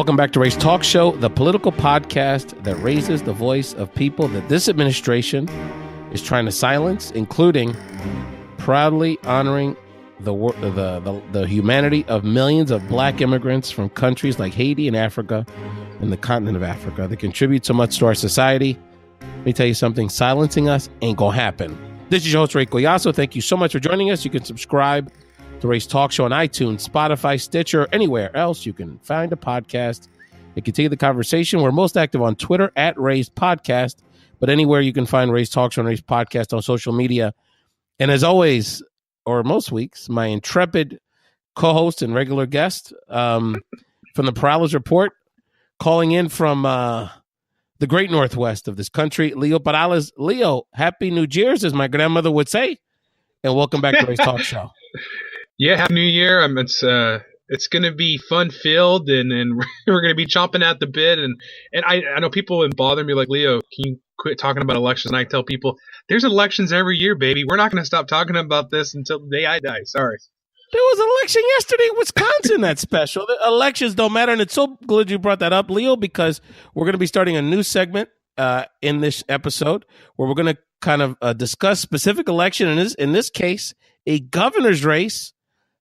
Welcome back to Race Talk Show, the political podcast that raises the voice of people that this administration is trying to silence, including proudly honoring the humanity of millions of black immigrants from countries like Haiti and Africa and the continent of Africa that contribute so much to our society. Let me tell you something, silencing us ain't gonna happen. This is your host, Ray Collazo. Thank you so much for joining us. You can subscribe to Race Talk Show on iTunes, Spotify, Stitcher, anywhere else you can find a podcast and continue the conversation. We're most active on Twitter at Race Podcast, but anywhere you can find Race Talk Show and Race Podcast on social media. And as always, or most weeks, my intrepid co-host and regular guest from the Perales Report, calling in from the great Northwest of this country, Leo Perales. Leo, Happy New Year's, as my grandmother would say, and welcome back to Race Talk Show. Yeah, Happy New Year. It's going to be fun-filled, and we're going to be chomping at the bit. And I know people would bother me like, Leo, can you quit talking about elections? And I tell people, there's elections every year, baby. We're not going to stop talking about this until the day I die. Sorry. There was an election yesterday in Wisconsin that's special. The elections don't matter, and it's so good you brought that up, Leo, because we're going to be starting a new segment in this episode where we're going to kind of discuss specific election, in this case, a governor's race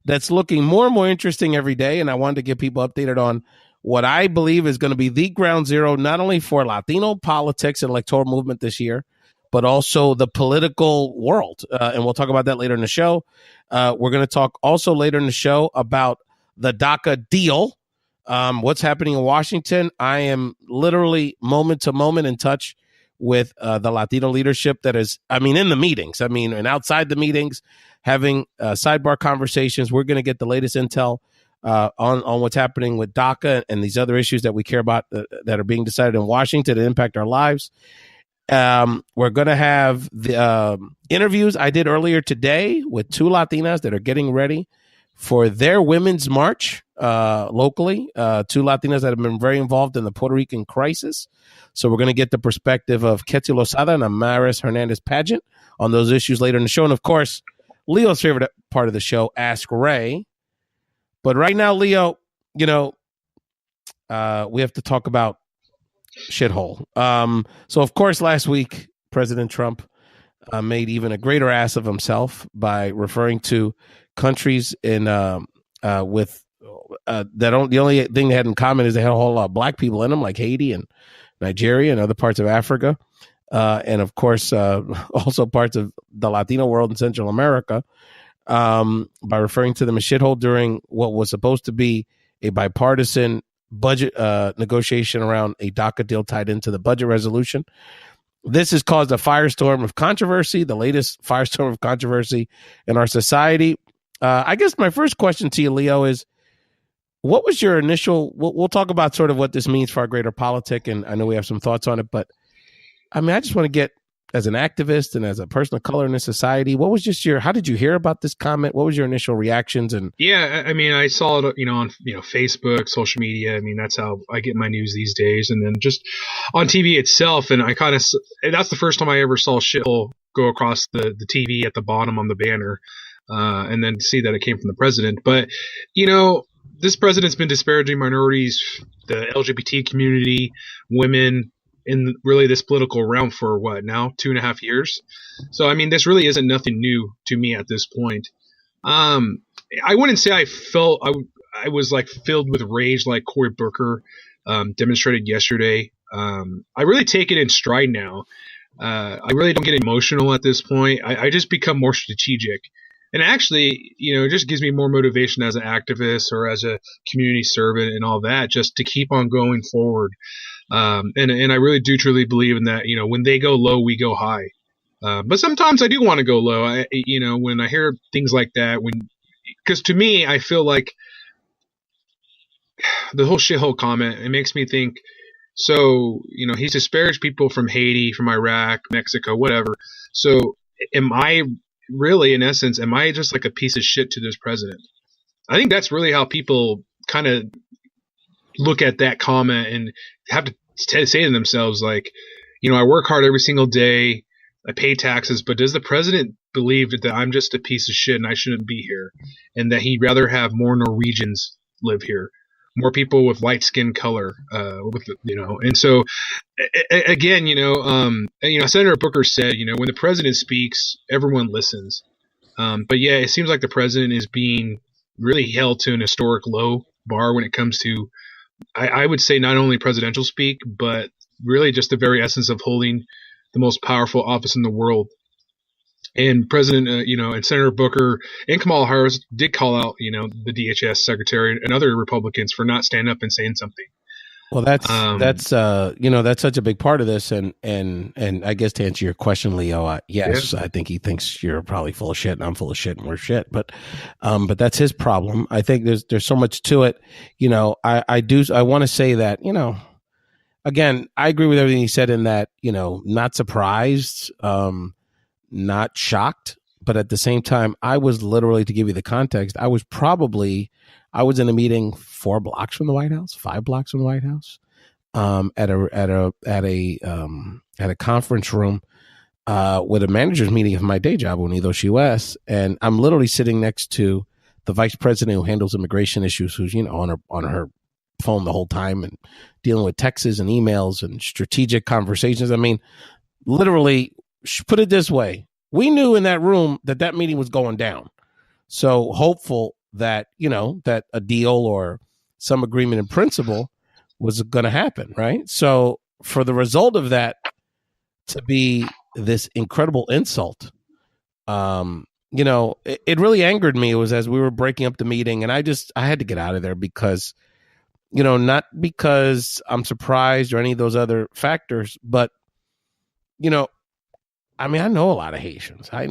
that's looking more and more interesting every day. And I wanted to get people updated on what I believe is going to be the ground zero, not only for Latino politics and electoral movement this year, but also the political world. And we'll talk about that later in the show. We're going to talk also later in the show about the DACA deal, what's happening in Washington. I am literally moment to moment in touch with the Latino leadership that is, in the meetings, and outside the meetings, having sidebar conversations. We're going to get the latest intel on what's happening with DACA and these other issues that we care about that are being decided in Washington that impact our lives. We're going to have the interviews I did earlier today with two Latinas that are getting ready for their women's march locally, two Latinas that have been very involved in the Puerto Rican crisis. So we're going to get the perspective of Quetcy, Lozada and Amaris Hernandez-Padgett on those issues later in the show. And of course, Leo's favorite part of the show, Ask Ray. But right now, Leo, we have to talk about shithole. So of course, last week, President Trump made even a greater ass of himself by referring to countries in with the only thing they had in common is they had a whole lot of black people in them, like Haiti and Nigeria and other parts of Africa, and of course also parts of the Latino world in Central America, by referring to them as shithole during what was supposed to be a bipartisan budget negotiation around a DACA deal tied into the budget resolution. This has caused a firestorm of controversy, the latest firestorm of controversy in our society. I guess my first question to you, Leo, is what was your initial, we'll talk about sort of what this means for our greater politic, and I know we have some thoughts on it, but I just want to get, as an activist and as a person of color in this society, what was just how did you hear about this comment? What was your initial reactions? And yeah, I saw it, on Facebook, social media. That's how I get my news these days, and then just on TV itself. And that's the first time I ever saw shithole go across the TV at the bottom on the banner, and then see that it came from the president. But this president's been disparaging minorities, the LGBT community, women, in really this political realm for what now 2.5 years. So this really isn't nothing new to me at this point. I wouldn't say I felt I was like filled with rage like Cory Booker demonstrated yesterday. I really take it in stride now. I really don't get emotional at this point. I just become more strategic. And actually, it just gives me more motivation as an activist or as a community servant and all that, just to keep on going forward. And I really do truly believe in that. When they go low, we go high. But sometimes I do want to go low. When I hear things like that, because to me, I feel like the whole shithole comment, it makes me think, so, he's disparaged people from Haiti, from Iraq, Mexico, whatever. So am I really, in essence, am I just like a piece of shit to this president? I think that's really how people kind of look at that comment and have to say to themselves, like, I work hard every single day, I pay taxes, but does the president believe that I'm just a piece of shit and I shouldn't be here, and that he'd rather have more Norwegians live here? more people with light skin color, and so again, Senator Booker said, when the president speaks, everyone listens. But yeah, it seems like the president is being really held to an historic low bar when it comes to, I would say, not only presidential speak, but really just the very essence of holding the most powerful office in the world. And and Senator Booker and Kamala Harris did call out, the DHS Secretary and other Republicans for not standing up and saying something. Well, that's such a big part of this, and I guess to answer your question, Leo, yes, yeah. I think he thinks you're probably full of shit, and I'm full of shit, and we're shit. But that's his problem. I think there's so much to it. I want to say that, again, I agree with everything he said in that, not surprised, not shocked, but at the same time, I was literally, to give you the context, I was in a meeting 4 blocks from the White House, 5 blocks from the White House, at a conference room with a manager's meeting of my day job, Unidos US, and I'm literally sitting next to the vice president who handles immigration issues, who's on her phone the whole time and dealing with texts and emails and strategic conversations. I mean, literally, put it this way: we knew in that room that meeting was going down. So hopeful that, that a deal or some agreement in principle was going to happen, right? So for the result of that to be this incredible insult, it really angered me. It was as we were breaking up the meeting, and I had to get out of there because, not because I'm surprised or any of those other factors, but, I know a lot of Haitians. How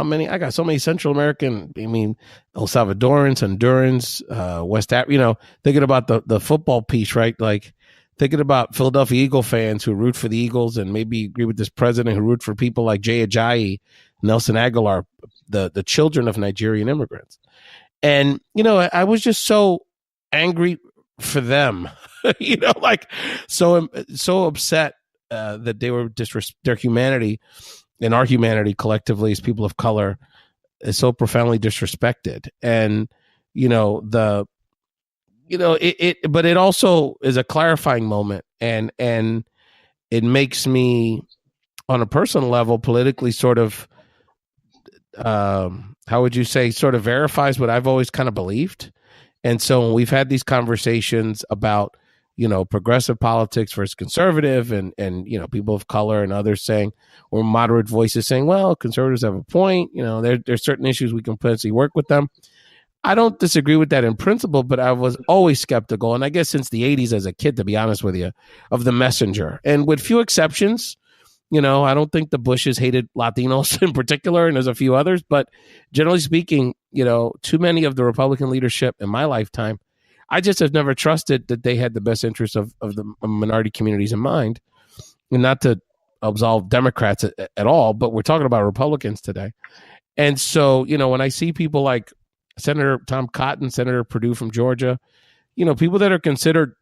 many? I got so many Central American, El Salvadorans, Hondurans, West Africa, thinking about the football piece, right? Like thinking about Philadelphia Eagle fans who root for the Eagles and maybe agree with this president who root for people like Jay Ajayi, Nelson Aguilar, the children of Nigerian immigrants. And, I was just so angry for them, so upset that they were their humanity and our humanity collectively as people of color is so profoundly disrespected. And, but it also is a clarifying moment, and it makes me on a personal level politically sort of, how would you say, sort of verifies what I've always kind of believed. And so when we've had these conversations about, progressive politics versus conservative and people of color and others saying, or moderate voices saying, well, conservatives have a point, there's certain issues we can potentially work with them. I don't disagree with that in principle, but I was always skeptical. And I guess since the 80s as a kid, to be honest with you, of the messenger. And with few exceptions, I don't think the Bushes hated Latinos in particular, and there's a few others, but generally speaking, too many of the Republican leadership in my lifetime, I just have never trusted that they had the best interests of the minority communities in mind. And not to absolve Democrats at all, but we're talking about Republicans today. And so, when I see people like Senator Tom Cotton, Senator Perdue from Georgia, people that are considered,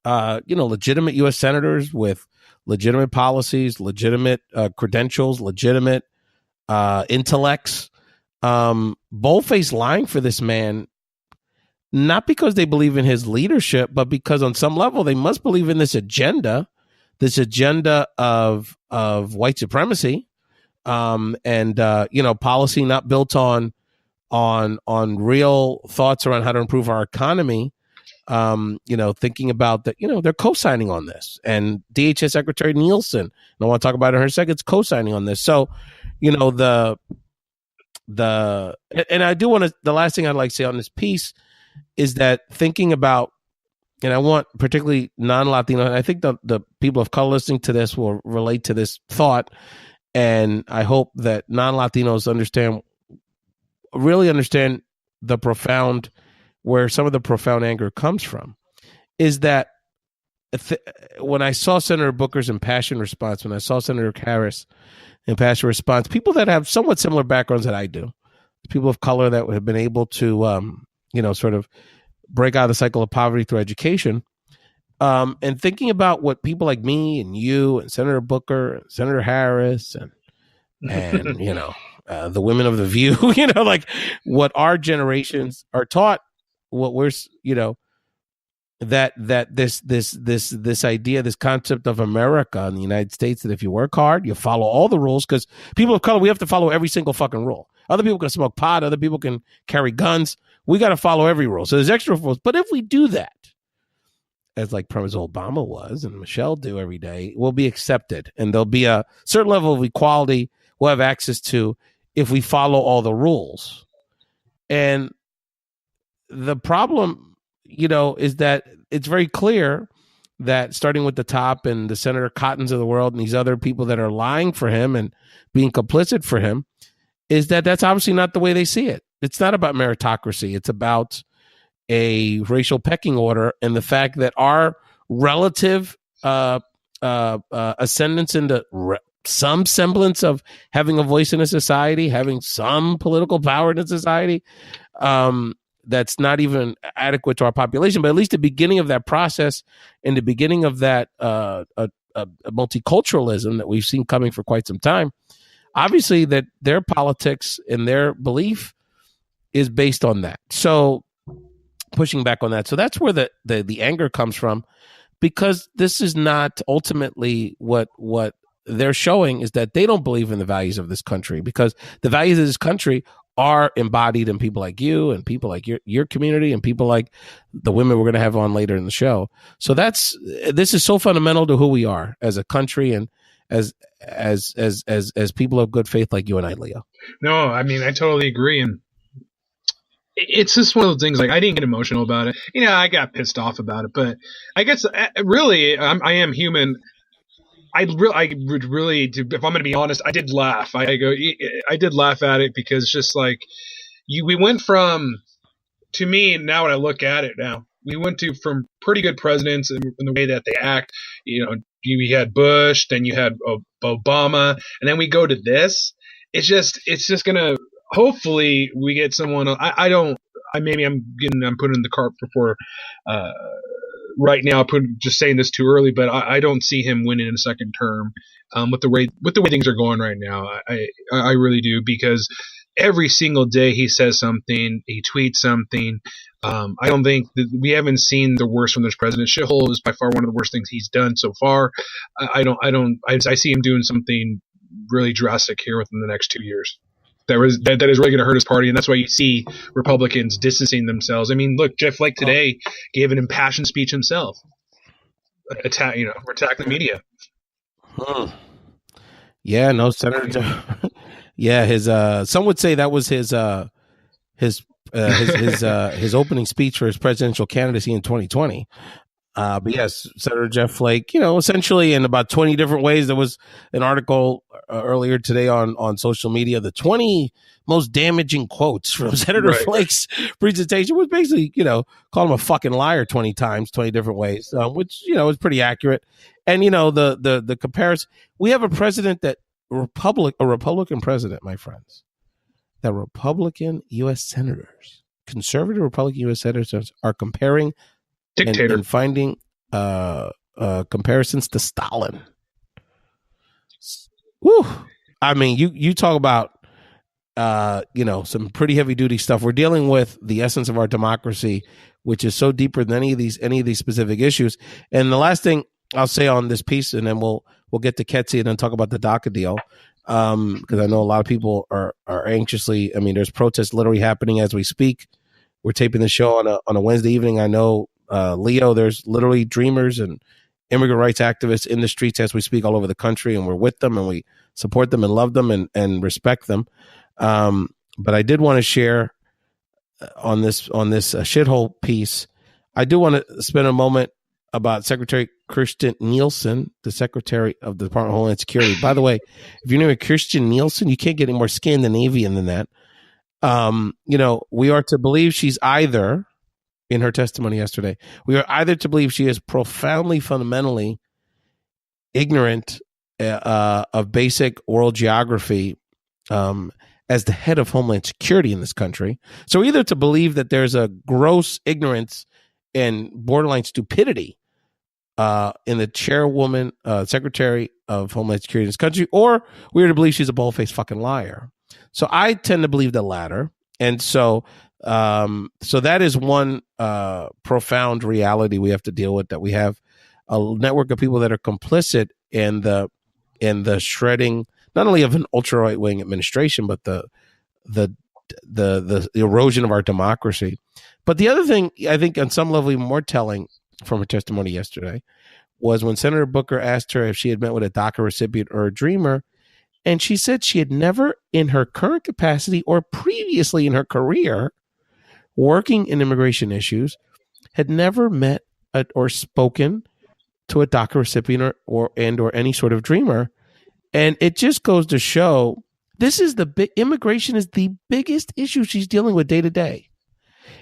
legitimate U.S. senators with legitimate policies, legitimate credentials, legitimate intellects, boldface lying for this man, not because they believe in his leadership, but because on some level they must believe in this agenda of white supremacy, and policy not built on real thoughts around how to improve our economy. Thinking about that, they're co-signing on this, and DHS Secretary Nielsen, and I want to talk about it in her second, co-signing on this. So, and I do want to, the last thing I'd like to say on this piece is that thinking about, and I want particularly non-Latino, and I think the people of color listening to this will relate to this thought, and I hope that non-Latinos really understand where some of the profound anger comes from, is that when I saw Senator Booker's impassioned response, when I saw Senator Harris' impassioned response, people that have somewhat similar backgrounds that I do, people of color that have been able to, sort of break out of the cycle of poverty through education, and thinking about what people like me and you and Senator Booker, and Senator Harris, and the women of the View, like what our generations are taught what we're, that this idea, this concept of America in the United States, that if you work hard, you follow all the rules, because people of color, we have to follow every single fucking rule. Other people can smoke pot, other people can carry guns. We got to follow every rule. So there's extra rules. But if we do that, as like President Obama was and Michelle do every day, we'll be accepted. And there'll be a certain level of equality we'll have access to if we follow all the rules. And the problem, is that it's very clear that, starting with the top and the Senator Cottons of the world and these other people that are lying for him and being complicit for him, is that that's obviously not the way they see it. It's not about meritocracy. It's about a racial pecking order, and the fact that our relative ascendance into some semblance of having a voice in a society, having some political power in a society, that's not even adequate to our population, but at least the beginning of that process and the beginning of that multiculturalism that we've seen coming for quite some time. Obviously, that their politics and their belief is based on that. So pushing back on that. So that's where the anger comes from, because this is not ultimately what they're showing, is that they don't believe in the values of this country, because the values of this country are embodied in people like you and people like your community and people like the women we're going to have on later in the show. So this is so fundamental to who we are as a country and as people of good faith like you and I, Leo. No, I mean, I totally agree. And it's just one of those things, like, I didn't get emotional about it. I got pissed off about it, but I guess really I am human. I would really, if I'm going to be honest, I did laugh. I did laugh at it, because it's just like, we went from, to me, now when I look at it now, we went from pretty good presidents in the way that they act. You had Bush, then you had Obama, and then we go to this. It's just going to, hopefully we get someone. Maybe I'm putting the cart before, right now, just saying this too early, but I don't see him winning in a second term, with the way things are going right now. I really do, because every single day he says something, he tweets something. I don't think we haven't seen the worst from this president. Shithole is by far one of the worst things he's done so far. I see him doing something really drastic here within the next 2 years. That is really going to hurt his party, and that's why you see Republicans distancing themselves. I mean, look, Jeff Flake today gave an impassioned speech himself, attacking the media. Yeah, no, Senator Jeff. Yeah, his some would say that was his opening speech for his presidential candidacy in 2020. But yes, Senator Jeff Flake, essentially in about 20 different ways. There was an article earlier today on social media, the 20 most damaging quotes from Senator Flake's presentation, was basically, call him a fucking liar 20 times, 20 different ways, which, is pretty accurate. And, the comparison, we have a president a Republican president, my friends, that Republican U.S. senators, conservative Republican U.S. senators are comparing dictator and finding comparisons to Stalin. Woo! I mean, you talk about some pretty heavy duty stuff. We're dealing with the essence of our democracy, which is so deeper than any of these specific issues. And the last thing I'll say on this piece, and then we'll get to Quetcy and then talk about the DACA deal, because I know a lot of people are anxiously. I mean, there's protests literally happening as we speak. We're taping the show on a Wednesday evening. I know. Leo, there's literally dreamers and immigrant rights activists in the streets as we speak all over the country, and we're with them and we support them and love them and respect them. But I did want to share on this shithole piece. I do want to spend a moment about Secretary Kirstjen Nielsen, the Secretary of the Department of Homeland Security. By the way, if you're new to Kirstjen Nielsen, you can't get any more Scandinavian than that. We are to believe she's either, in her testimony yesterday, we are either to believe she is profoundly, fundamentally ignorant of basic world geography as the head of Homeland Security in this country. So either to believe that there's a gross ignorance and borderline stupidity in the chairwoman, Secretary of Homeland Security in this country, or we are to believe she's a bald-faced fucking liar. So I tend to believe the latter. And so So that is one profound reality we have to deal with, that we have a network of people that are complicit in the shredding, not only of an ultra right wing administration, but the erosion of our democracy. But the other thing, I think, on some level, even more telling from her testimony yesterday, was when Senator Booker asked her if she had met with a DACA recipient or a dreamer, and she said she had never, in her current capacity or previously in her career working in immigration issues, had never met or spoken to a DACA recipient or any sort of dreamer. And it just goes to show immigration is the biggest issue she's dealing with day to day.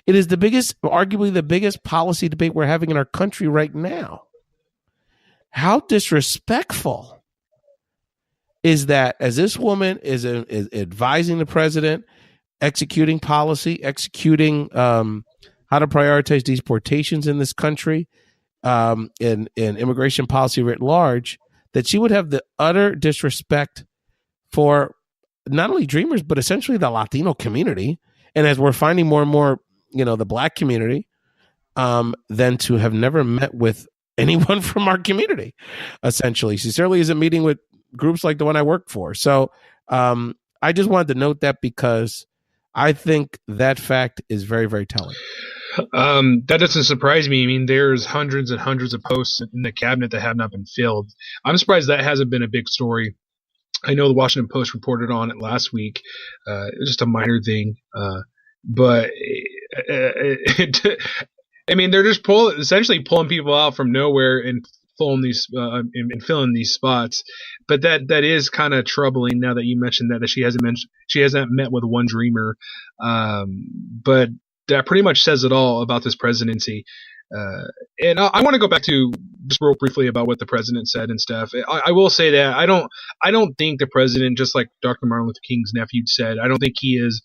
It is arguably the biggest policy debate we're having in our country right now. How disrespectful is that, as this woman is advising the president, executing policy, executing how to prioritize deportations in this country, in immigration policy writ large, that she would have the utter disrespect for not only dreamers, but essentially the Latino community. And as we're finding more and more, the Black community, than to have never met with anyone from our community, essentially. She certainly isn't meeting with groups like the one I work for. So I just wanted to note that, because I think that fact is very, very telling. That doesn't surprise me. I mean, there's hundreds and hundreds of posts in the cabinet that have not been filled. I'm surprised that hasn't been a big story. I know the Washington Post reported on it last week. It was just a minor thing. But I mean, they're just essentially pulling people out from nowhere and filling these spots. But that is kind of troubling now that you mentioned that she hasn't met with one dreamer. But that pretty much says it all about this presidency. And I want to go back to just real briefly about what the president said and stuff. I will say that I don't think the president, just like Dr. Martin Luther King's nephew said, I don't think he is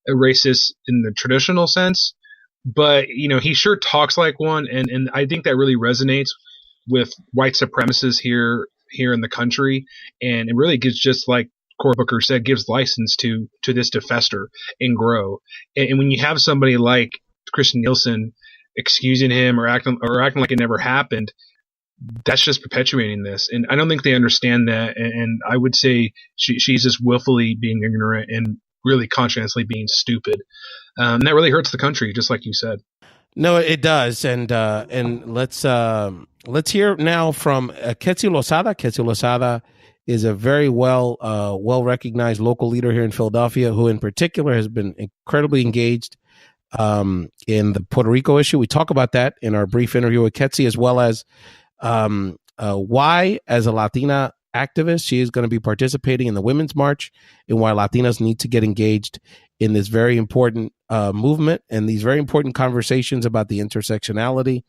a racist in the traditional sense, but he sure talks like one, and I think that really resonates with white supremacists here in the country, and it really gives, just like Cory Booker said, gives license to this to fester and grow. And when you have somebody like Kirstjen Nielsen excusing him or acting like it never happened, that's just perpetuating this. And I don't think they understand that. And I would say she's just willfully being ignorant and really conscientiously being stupid. And that really hurts the country, just like you said. No, it does. And let's hear now from Quetcy Lozada. Quetcy Lozada is a very well recognized local leader here in Philadelphia, who in particular has been incredibly engaged in the Puerto Rico issue. We talk about that in our brief interview with Quetcy, as well as why, as a Latina activist, she is going to be participating in the Women's March, and why Latinas need to get engaged in this very important movement and these very important conversations about the intersectionality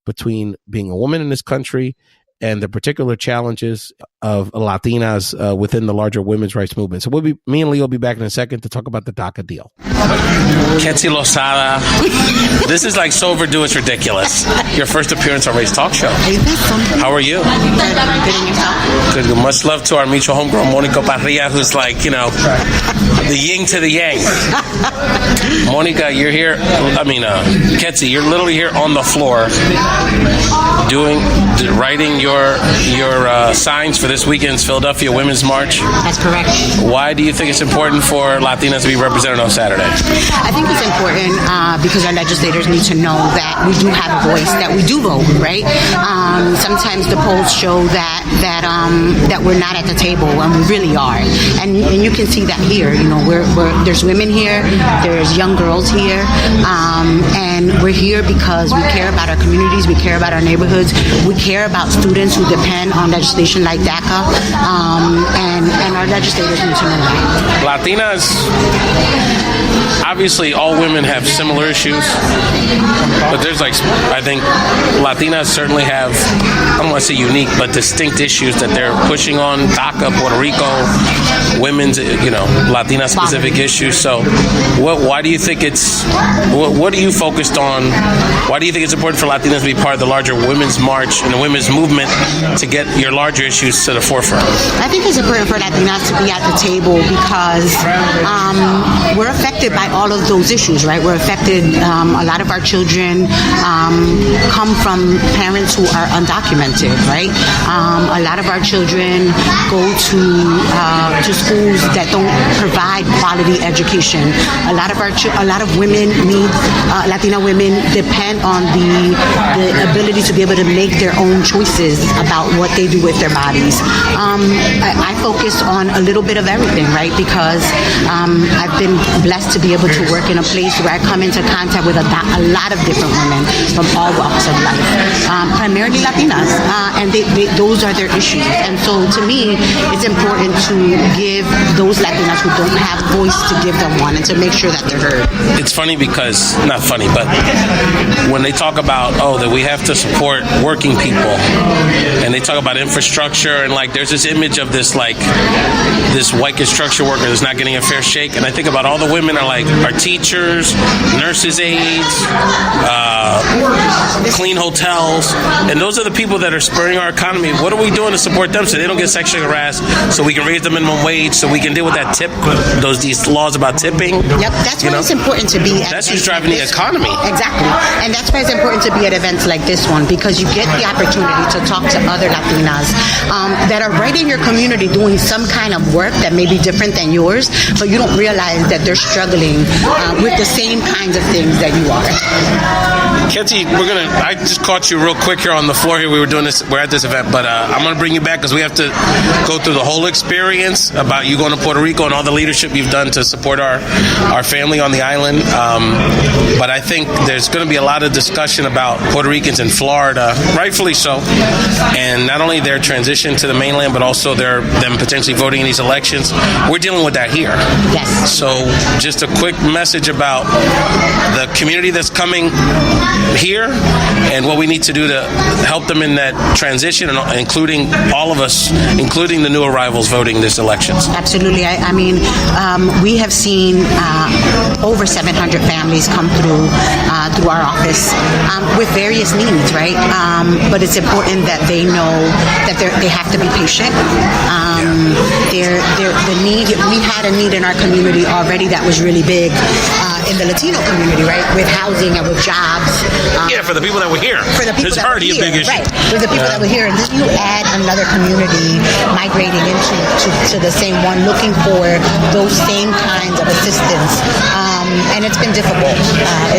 between being a woman in this country and the particular challenges of Latinas within the larger women's rights movement. So me and Leo will be back in a second to talk about the DACA deal. Quetcy Lozada, this is like so overdue, it's ridiculous. Your first appearance on Ray's talk show. How are you? Good. Much love to our mutual homegrown Monica Parrilla, who's like, the yin to the yang. Monica, you're here. Quetcy, you're literally here on the floor writing your signs for this weekend's Philadelphia Women's March. That's correct. Why do you think it's important for Latinas to be represented on Saturday? I think it's important because our legislators need to know that we do have a voice, that we do vote, right? Sometimes the polls show that we're not at the table when we really are, and you can see that here. There's women here, there's young girls here, and we're here because we care about our communities, we care about our neighborhoods, we care about students who depend on legislation like DACA, and our legislators need to know that. Latinas, obviously all women have similar issues, but there's I think Latinas certainly have, I don't want to say unique, but distinct issues that they're pushing on. DACA, Puerto Rico, women's, Latina specific issues. So why do you think what are you focused on? Why do you think it's important for Latinas to be part of the larger women's march and the women's movement to get your larger issues to the forefront? I think it's important for Latinas to be at the table because we're affected by all of those issues, right? We're affected. A lot of our children come from parents who are undocumented, right? A lot of our children go to schools that don't provide quality education. A lot of women need Latina women depend on the ability to be able to make their own choices about what they do with their bodies. I focus on a little bit of everything, right? Because I've been blessed to be able to work in a place where I come into contact with a lot of different women from all walks of life, primarily Latinas, and those are their issues. And so to me, it's important to give those Latinas who don't have voice to give them one and to make sure that they're heard. It's funny because, not funny, but when they talk about, that we have to support working people, and they talk about infrastructure, and like there's this image of this like this white construction worker that's not getting a fair shake, and I think about all the women are teachers, nurses' aides, clean hotels, and those are the people that are spurring our economy. What are we doing to support them so they don't get sexually harassed, so we can raise the minimum wage, so we can deal with that tip, these laws about tipping? Yep, that's why it's important to be at that's who's driving the economy. Exactly, and that's why it's important to be at events like this one, because you get the opportunity to talk to other Latinas that are right in your community doing some kind of work that may be different than yours, but you don't realize that they're struggling with the same kinds of things that you are. Quetcy, I just caught you real quick here on the floor here. We're at this event, but I'm going to bring you back because we have to go through the whole experience about you going to Puerto Rico and all the leadership you've done to support our family on the island. But I think there's going to be a lot of discussion about Puerto Ricans in Florida, rightfully so, and not only their transition to the mainland, but also them potentially voting in these elections. We're dealing with that here. Yes. So just a quick message about the community that's coming here and what we need to do to help them in that transition, and including all of us, including the new arrivals voting this elections. Absolutely. I mean, we have seen over 700 families come through our office with various needs, right? But it's important that they know that they have to be patient. The need, we had a need in our community already that was really big in the Latino community, right? With housing and with jobs. For the people that were here. For the people There's that were already here, a big issue. right? For the people that were here, and then you add another community migrating into the same one, looking for those same kinds of assistance, and it's been difficult.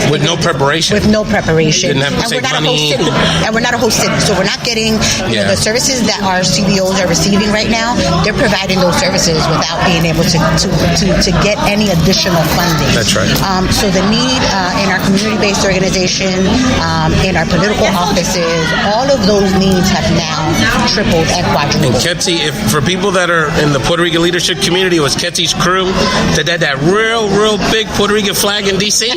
With no preparation. With no preparation. Didn't have to save money. And we're not a host city, so we're not getting the services that our CBOs are receiving right now. They're providing those services without being able to get any additional funding. That's right. So the need in our community-based organization, in our political offices, all of those needs have now tripled and quadrupled. And Quetcy, for people that are in the Puerto Rican leadership community, it was Quetcy's crew that had that real big Puerto Rican flag in D.C.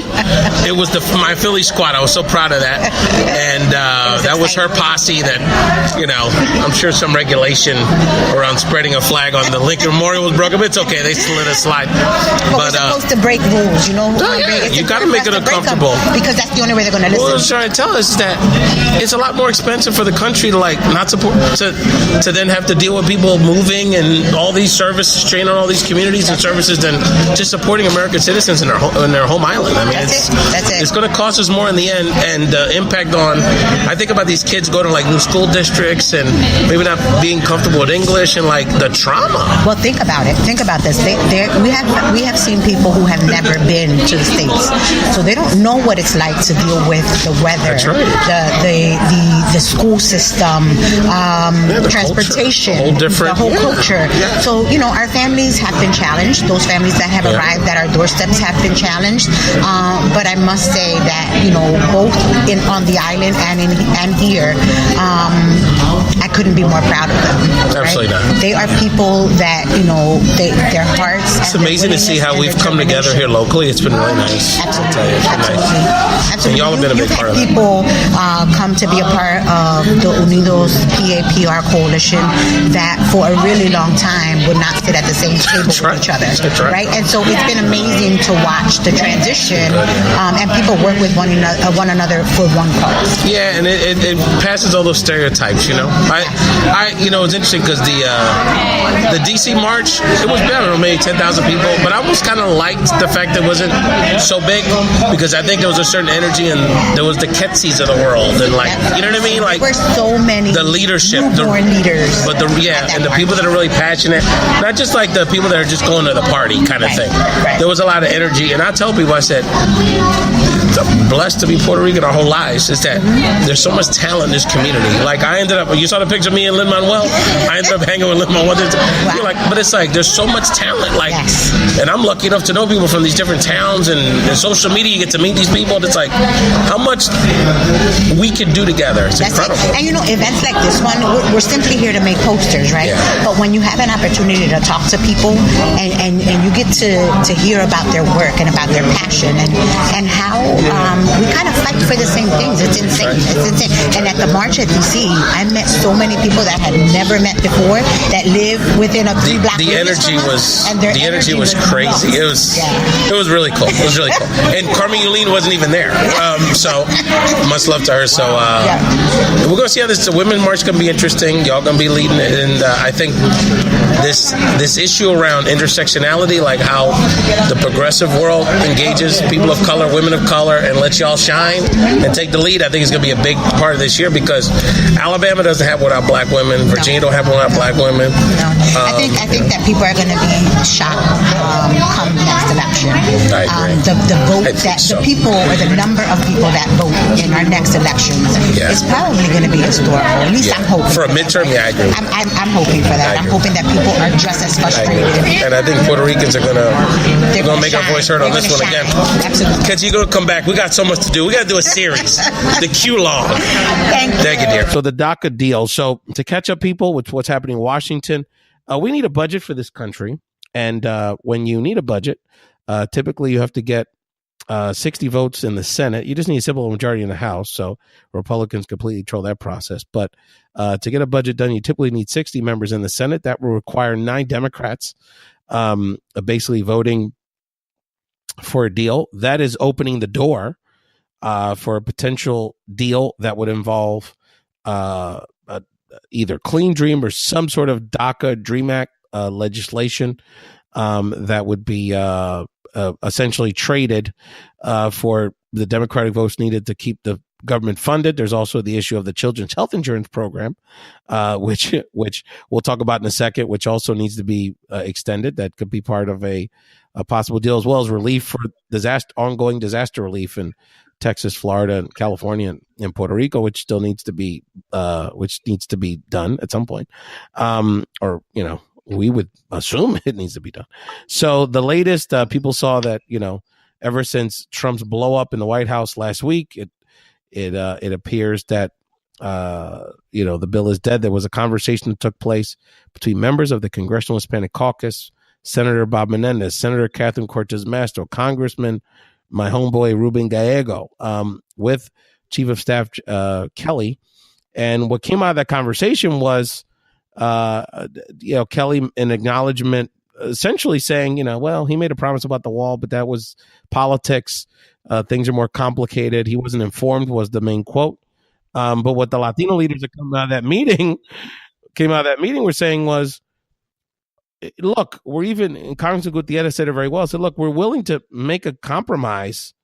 It was my Philly squad. I was so proud of that. And that was her posse that, I'm sure some regulation around spreading a flag on the Lincoln Memorial was broken, but it's okay. They let us slide. But we're supposed to break rules, you got to make it uncomfortable. Because that's the only way they're going to listen. What I was trying to tell us is that it's a lot more expensive for the country to not support, to then have to deal with people moving and all these services, train on all these communities and services than just supporting American citizens in their home island. I mean, that's it. It's going to cost us more in the end, and the impact on. I think about these kids going to new school districts and maybe not being comfortable with English and the trauma. Well, think about it. Think about this. We have seen people who have never been to the States, so they don't know what it's like to deal with the weather, That's right. the school system, transportation, the whole culture. Yeah. So our families have been challenged. Those families that have arrived at our doorsteps have been challenged. But I must say that both on the island and here, I couldn't be more proud of them. Absolutely right? not. They are people that their hearts. It's amazing to see how we've come together here locally. It's been really nice. Absolutely. Nice. And y'all have been a big part of that. People come to be a part of the Unidos PAPR coalition that for a really long time would not sit at the same table with each other, right? And so it's been amazing to watch the transition, and people work with one another for one cause. Yeah, and it passes all those stereotypes, you know. It's interesting because the DC March, it was better, maybe 10,000 people, but I almost kind of liked the fact that it wasn't so big, because I think there was a certain energy, and there was the Quetzys of the world, and like, you know what I mean? Like, there were so many the leadership, newborn leaders, but the people that are really passionate, not just like the people that are just going to the party kind of thing. Right. There was a lot of energy, and I tell people, I said, I'm blessed to be Puerto Rican our whole lives, is that there's so much talent in this community. Like, I ended up, you saw the picture of me and Lin-Manuel, I ended up hanging with Lin-Manuel. You're like, but it's like, there's so much talent, like, and I'm lucky enough to know people from these different towns, and social media, you get to meet these people, and it's like, how much we can do together. It's incredible. And events like this one, we're simply here to make posters, right? Yeah. But when you have an opportunity to talk to people, and you get to hear about their work and about their passion, and how we kind of fight for the same things. It's insane. It's insane. And at the March at DC, I met so many people that I had never met before that live within a 3-block radius energy from was us, and the energy was crazy. It was really cool. It was really cool. And Carmen Yulín wasn't even there. So much love to her. So we're gonna see how the Women's March gonna be interesting. Y'all gonna be leading it, and I think this issue around intersectionality, like how the progressive world engages people of color, women of color, and lets y'all shine and take the lead, I think is going to be a big part of this year, because Alabama doesn't have without black women, Virginia don't have without black women. No. I think that people are going to be shocked come next election. I agree. The vote the people, or the number of people that vote in our next elections is probably going to be historical. At least I'm hoping for a midterm. I agree. I'm hoping for that. I'm hoping that people are just as frustrated. And I think Puerto Ricans are going to make our voice heard on this one again. Absolutely. Because you're going to come back. We got so much to do. We got to do a series. The Q long. Thank you, dear. So the DACA deal. So to catch up people with what's happening in Washington, we need a budget for this country. And when you need a budget, typically you have to get 60 votes in the Senate. You just need a simple majority in the House. So Republicans completely control that process. But to get a budget done, you typically need 60 members in the Senate. That will require 9 Democrats basically voting for a deal. That is opening the door for a potential deal that would involve either Clean Dream or some sort of DACA Dream Act legislation that would be essentially traded for the Democratic votes needed to keep the government funded. There's also the issue of the Children's Health Insurance Program, which we'll talk about in a second, which also needs to be extended. That could be part of a possible deal, as well as relief for ongoing disaster relief in Texas, Florida, and California, and Puerto Rico, which still needs to be done at some point, we would assume it needs to be done. So the latest, people saw that, ever since Trump's blow up in the White House last week, it appears that, the bill is dead. There was a conversation that took place between members of the Congressional Hispanic Caucus, Senator Bob Menendez, Senator Catherine Cortez Masto, Congressman, my homeboy Ruben Gallego, with Chief of Staff Kelly. And what came out of that conversation was, Kelly, in acknowledgement, essentially saying, well, he made a promise about the wall, but that was politics. Things are more complicated. He wasn't informed, was the main quote. But what the Latino leaders that came out of that meeting were saying was, look, we're even, and Congressman Gutierrez said it very well, said, look, we're willing to make a compromise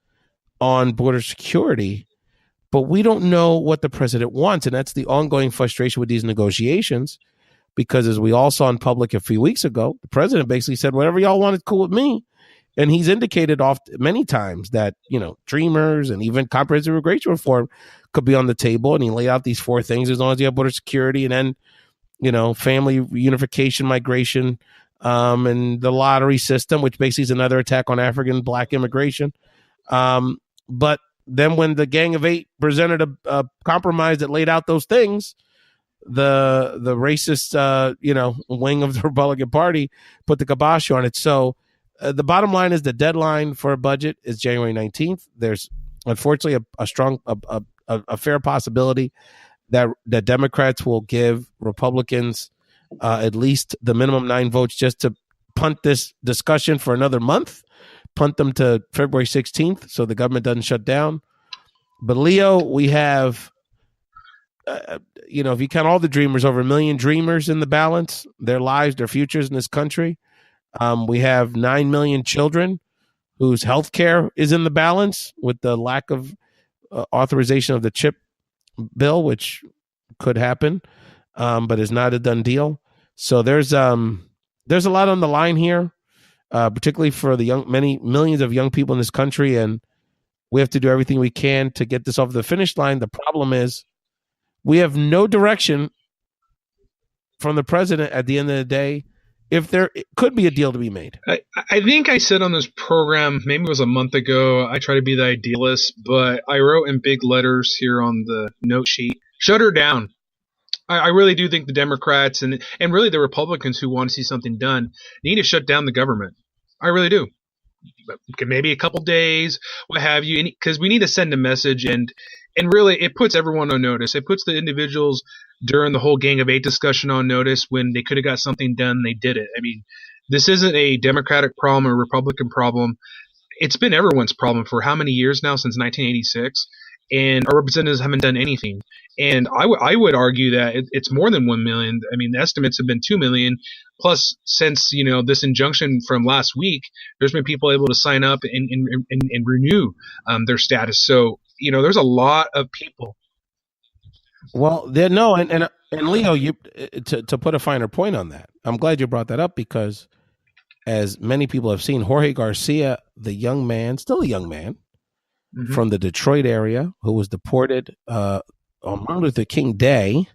on border security, but we don't know what the president wants. And that's the ongoing frustration with these negotiations, because as we all saw in public a few weeks ago, the president basically said, whatever y'all want is cool with me. And he's indicated many times that, Dreamers and even comprehensive immigration reform could be on the table. And he laid out these 4 things, as long as you have border security, and then, family reunification, migration, and the lottery system, which basically is another attack on African Black immigration. But then when the Gang of 8 presented a compromise that laid out those things, the racist, wing of the Republican Party put the kibosh on it. So the bottom line is the deadline for a budget is January 19th. There's unfortunately a fair possibility that Democrats will give Republicans at least the minimum 9 votes just to punt this discussion for another month, punt them to February 16th so the government doesn't shut down. But Leo, we have, if you count all the dreamers, over 1 million dreamers in the balance, their lives, their futures in this country. We have 9 million children whose health care is in the balance with the lack of authorization of the CHIP bill, which could happen, but is not a done deal. So there's a lot on the line here, particularly for the many millions of young people in this country, and we have to do everything we can to get this over the finish line. The problem is we have no direction from the president at the end of the day if there could be a deal to be made. I think I said on this program, maybe it was a month ago, I try to be the idealist, but I wrote in big letters here on the note sheet, shut her down. I really do think the Democrats and really the Republicans who want to see something done need to shut down the government. I really do. Maybe a couple days, what have you, because we need to send a message, and really it puts everyone on notice. It puts the individuals during the whole Gang of 8 discussion on notice when they could have got something done, they did it. I mean, this isn't a Democratic problem or Republican problem. It's been everyone's problem for how many years now, since 1986, and our representatives haven't done anything. And I would argue that it's more than 1 million. I mean, the estimates have been 2 million. Plus, since this injunction from last week, there's been people able to sign up and renew their status. So there's a lot of people. Well, and Leo, you to put a finer point on that, I'm glad you brought that up because, as many people have seen, Jorge Garcia, the young man, still a young man, from the Detroit area who was deported on Martin Luther King Day,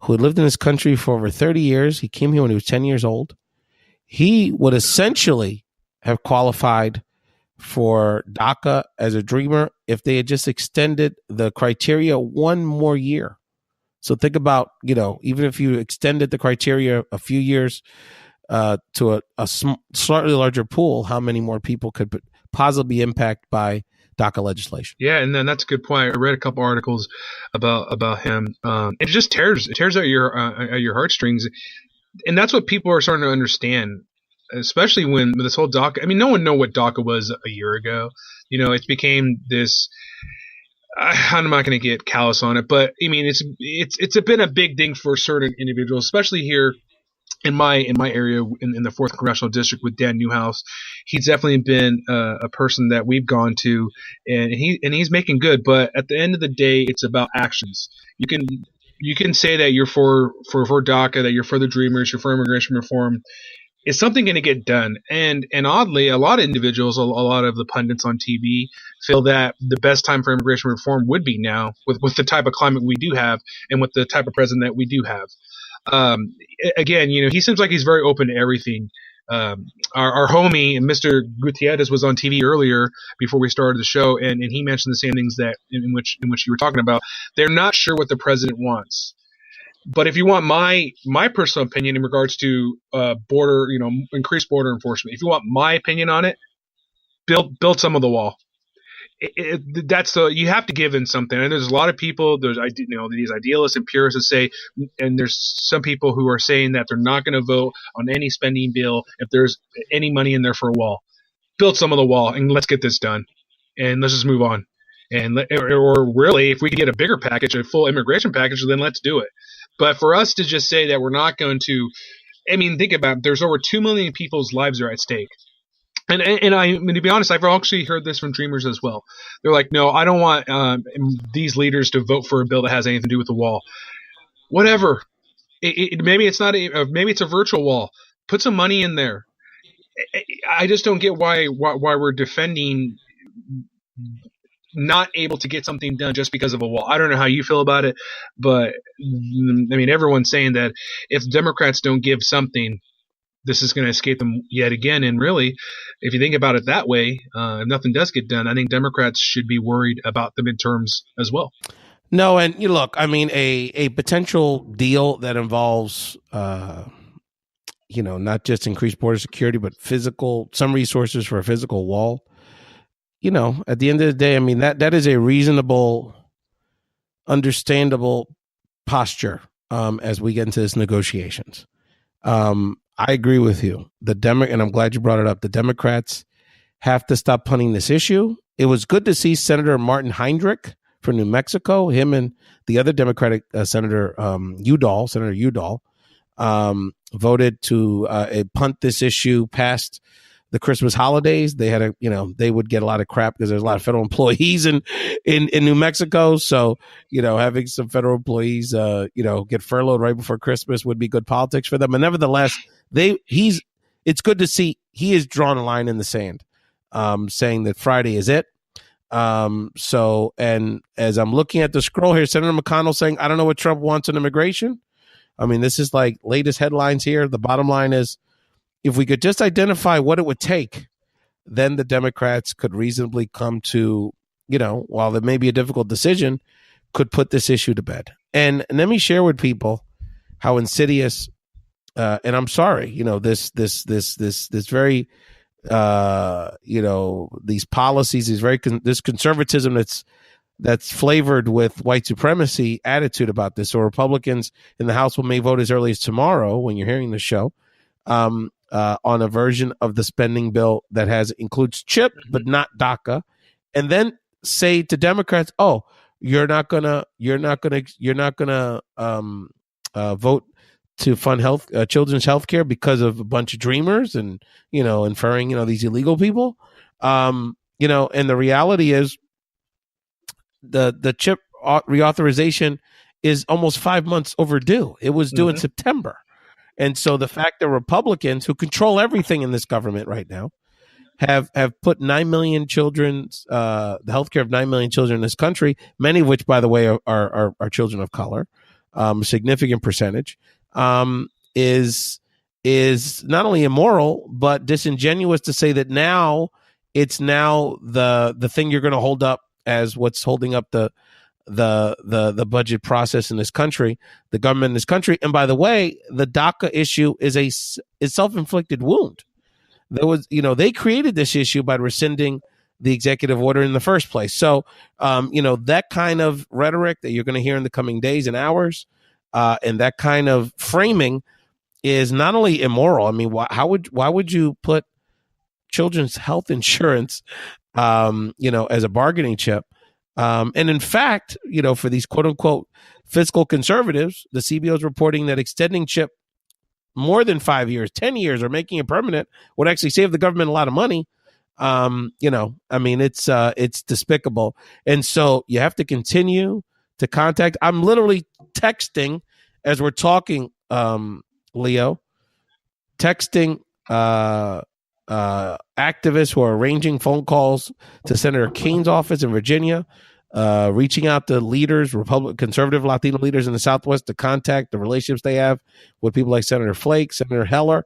who had lived in this country for over 30 years. He came here when he was 10 years old. He would essentially have qualified for DACA as a dreamer if they had just extended the criteria 1 more year. So think about, even if you extended the criteria a few years to a slightly larger pool, how many more people could possibly be impacted by DACA legislation? Yeah, and then that's a good point. I read a couple articles about him. It just tears at your heartstrings, and that's what people are starting to understand. Especially when this whole DACA, I mean, no one knew what DACA was a year ago. It became this. I'm not going to get callous on it, but I mean, it's been a big thing for certain individuals, especially here in my area in the 4th Congressional District with Dan Newhouse. He's definitely been a person that we've gone to, and he's making good. But at the end of the day, it's about actions. You can say that you're for DACA, that you're for the Dreamers, you're for immigration reform. Is something going to get done? And oddly, a lot of individuals, a lot of the pundits on TV feel that the best time for immigration reform would be now with the type of climate we do have and with the type of president that we do have. Again, he seems like he's very open to everything. Our homie, Mr. Gutierrez, was on TV earlier before we started the show, and he mentioned the same things that in which you were talking about. They're not sure what the president wants. But if you want my personal opinion in regards to border, increased border enforcement, if you want my opinion on it, build some of the wall. You have to give in something. And there's a lot of people, these idealists and purists that say, and there's some people who are saying that they're not going to vote on any spending bill if there's any money in there for a wall. Build some of the wall and let's get this done, and let's just move on. Or really, if we could get a bigger package, a full immigration package, then let's do it. But for us to just say that we're not going to, I mean, think about it. There's over 2 million people's lives are at stake. And I mean, to be honest, I've actually heard this from Dreamers as well. They're like, no, I don't want these leaders to vote for a bill that has anything to do with the wall. Whatever. Maybe it's not. Maybe it's a virtual wall. Put some money in there. I just don't get why we're defending not able to get something done just because of a wall. I don't know how you feel about it, but I mean, everyone's saying that if Democrats don't give something, this is going to escape them yet again. And really, if you think about it that way, if nothing does get done, I think Democrats should be worried about the midterms as well. No, and you look, I mean, a potential deal that involves, not just increased border security, but some resources for a physical wall. At the end of the day, I mean, that is a reasonable, understandable posture as we get into this negotiations. I agree with you. And I'm glad you brought it up. The Democrats have to stop punting this issue. It was good to see Senator Martin Heinrich from New Mexico, him and the other Democratic Senator Udall, voted to punt this issue past the Christmas holidays. They had they would get a lot of crap because there's a lot of federal employees in New Mexico. So, having some federal employees, get furloughed right before Christmas would be good politics for them. And nevertheless, it's good to see he has drawn a line in the sand, saying that Friday is it. So, and as I'm looking at the scroll here, Senator McConnell saying, I don't know what Trump wants on immigration. I mean, this is like latest headlines here. The bottom line is, if we could just identify what it would take, then the Democrats could reasonably come to, while it may be a difficult decision, could put this issue to bed. And let me share with people how insidious, and I'm sorry, this very, these policies, this conservatism that's flavored with white supremacy attitude about this. So Republicans in the House may vote as early as tomorrow when you're hearing the show on a version of the spending bill that includes CHIP but not DACA, and then say to Democrats, "Oh, you're not gonna vote to fund children's health care because of a bunch of dreamers and inferring these illegal people." And the reality is, the CHIP reauthorization is almost 5 months overdue. It was due in September. And so the fact that Republicans, who control everything in this government right now, have put 9 million children, the healthcare of 9 million children in this country, many of which, by the way, are children of color, a significant percentage, is not only immoral but disingenuous to say that now it's the thing you're going to hold up as what's holding up the budget process in this country, the government in this country. And by the way, the DACA issue is a self-inflicted wound. There was, they created this issue by rescinding the executive order in the first place. So, that kind of rhetoric that you're going to hear in the coming days and hours, and that kind of framing is not only immoral. I mean, why would you put children's health insurance, as a bargaining chip? And in fact, for these quote unquote fiscal conservatives, the CBO is reporting that extending CHIP more than 5 years, 10 years, or making it permanent would actually save the government a lot of money. It's despicable. And so you have to continue to contact. I'm literally texting as we're talking, Leo, texting, activists who are arranging phone calls to Senator Kane's office in Virginia, reaching out to leaders, conservative Latino leaders in the Southwest to contact the relationships they have with people like Senator Flake, Senator Heller,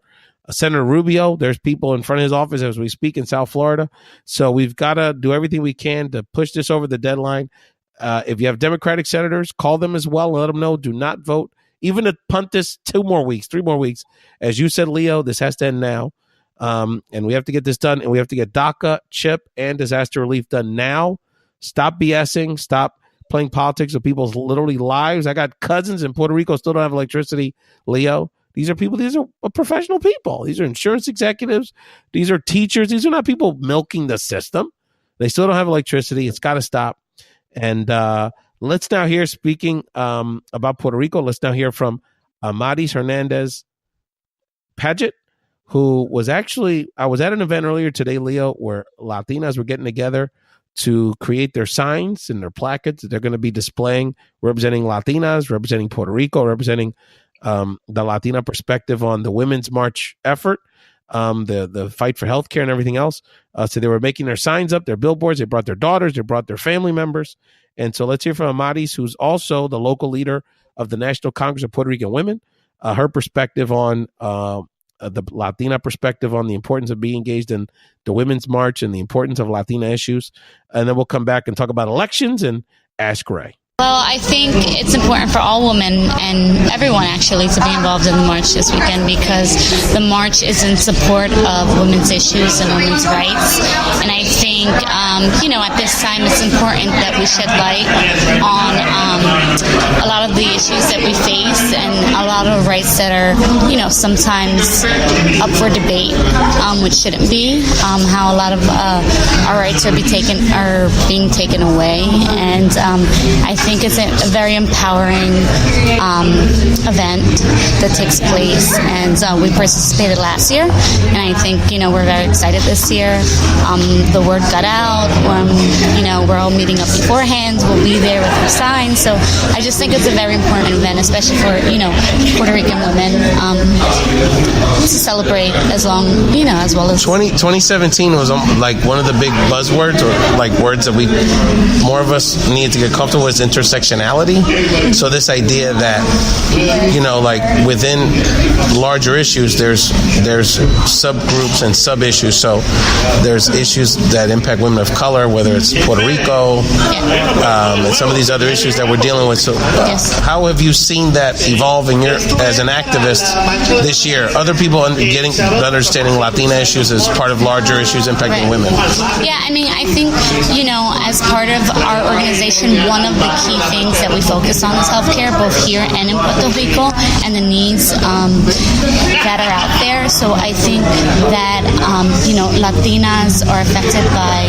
Senator Rubio. There's people in front of his office as we speak in South Florida. So we've got to do everything we can to push this over the deadline. If you have Democratic senators, call them as well and let them know, do not vote, even to punt this 3 more weeks. As you said, Leo, this has to end now. And we have to get this done, and we have to get DACA, CHIP, and disaster relief done now. Stop BSing. Stop playing politics with people's literally lives. I got cousins in Puerto Rico still don't have electricity, Leo. These are professional people. These are insurance executives. These are teachers. These are not people milking the system. They still don't have electricity. It's got to stop. And let's now hear, speaking about Puerto Rico, let's now hear from Amaris Hernandez-Padgett, who was actually, I was at an event earlier today, Leo, where Latinas were getting together to create their signs and their placards that they're going to be displaying, representing Latinas, representing Puerto Rico, representing the Latina perspective on the Women's March effort, the fight for healthcare and everything else. So they were making their signs up, their billboards. They brought their daughters, they brought their family members. And so let's hear from Amaris, who's also the local leader of the National Congress of Puerto Rican Women, her perspective on the Latina perspective on the importance of being engaged in the Women's March and the importance of Latina issues. And then we'll come back and talk about elections and Ask Ray. Well, I think it's important for all women and everyone actually to be involved in the march this weekend, because the march is in support of women's issues and women's rights. And I think, at this time it's important that we shed light on a lot of the issues that we face and a lot of rights that are, sometimes up for debate, which shouldn't be. How a lot of our rights are being taken away, and I think it's a very empowering event that takes place, and we participated last year, and I think we're very excited this year. The word got out. We're all meeting up beforehand. We'll be there with our signs. So I just think it's a very important event, especially for Puerto Rican women, to celebrate as well as 2017 was like one of the big buzzwords, or like words that more of us needed to get comfortable with, intersectionality. So this idea that like within larger issues, there's subgroups and sub issues. So there's issues that impact women of color, whether it's Puerto Rico, and some of these other issues that we're dealing with. So how have you seen that evolve as an activist this year? Other people understanding Latina issues as part of larger issues impacting women. Yeah, I think, as part of our organization, one of the key things that we focus on is healthcare, both here and in Puerto Rico, and the needs that are out there. So I think that, Latinas are affected by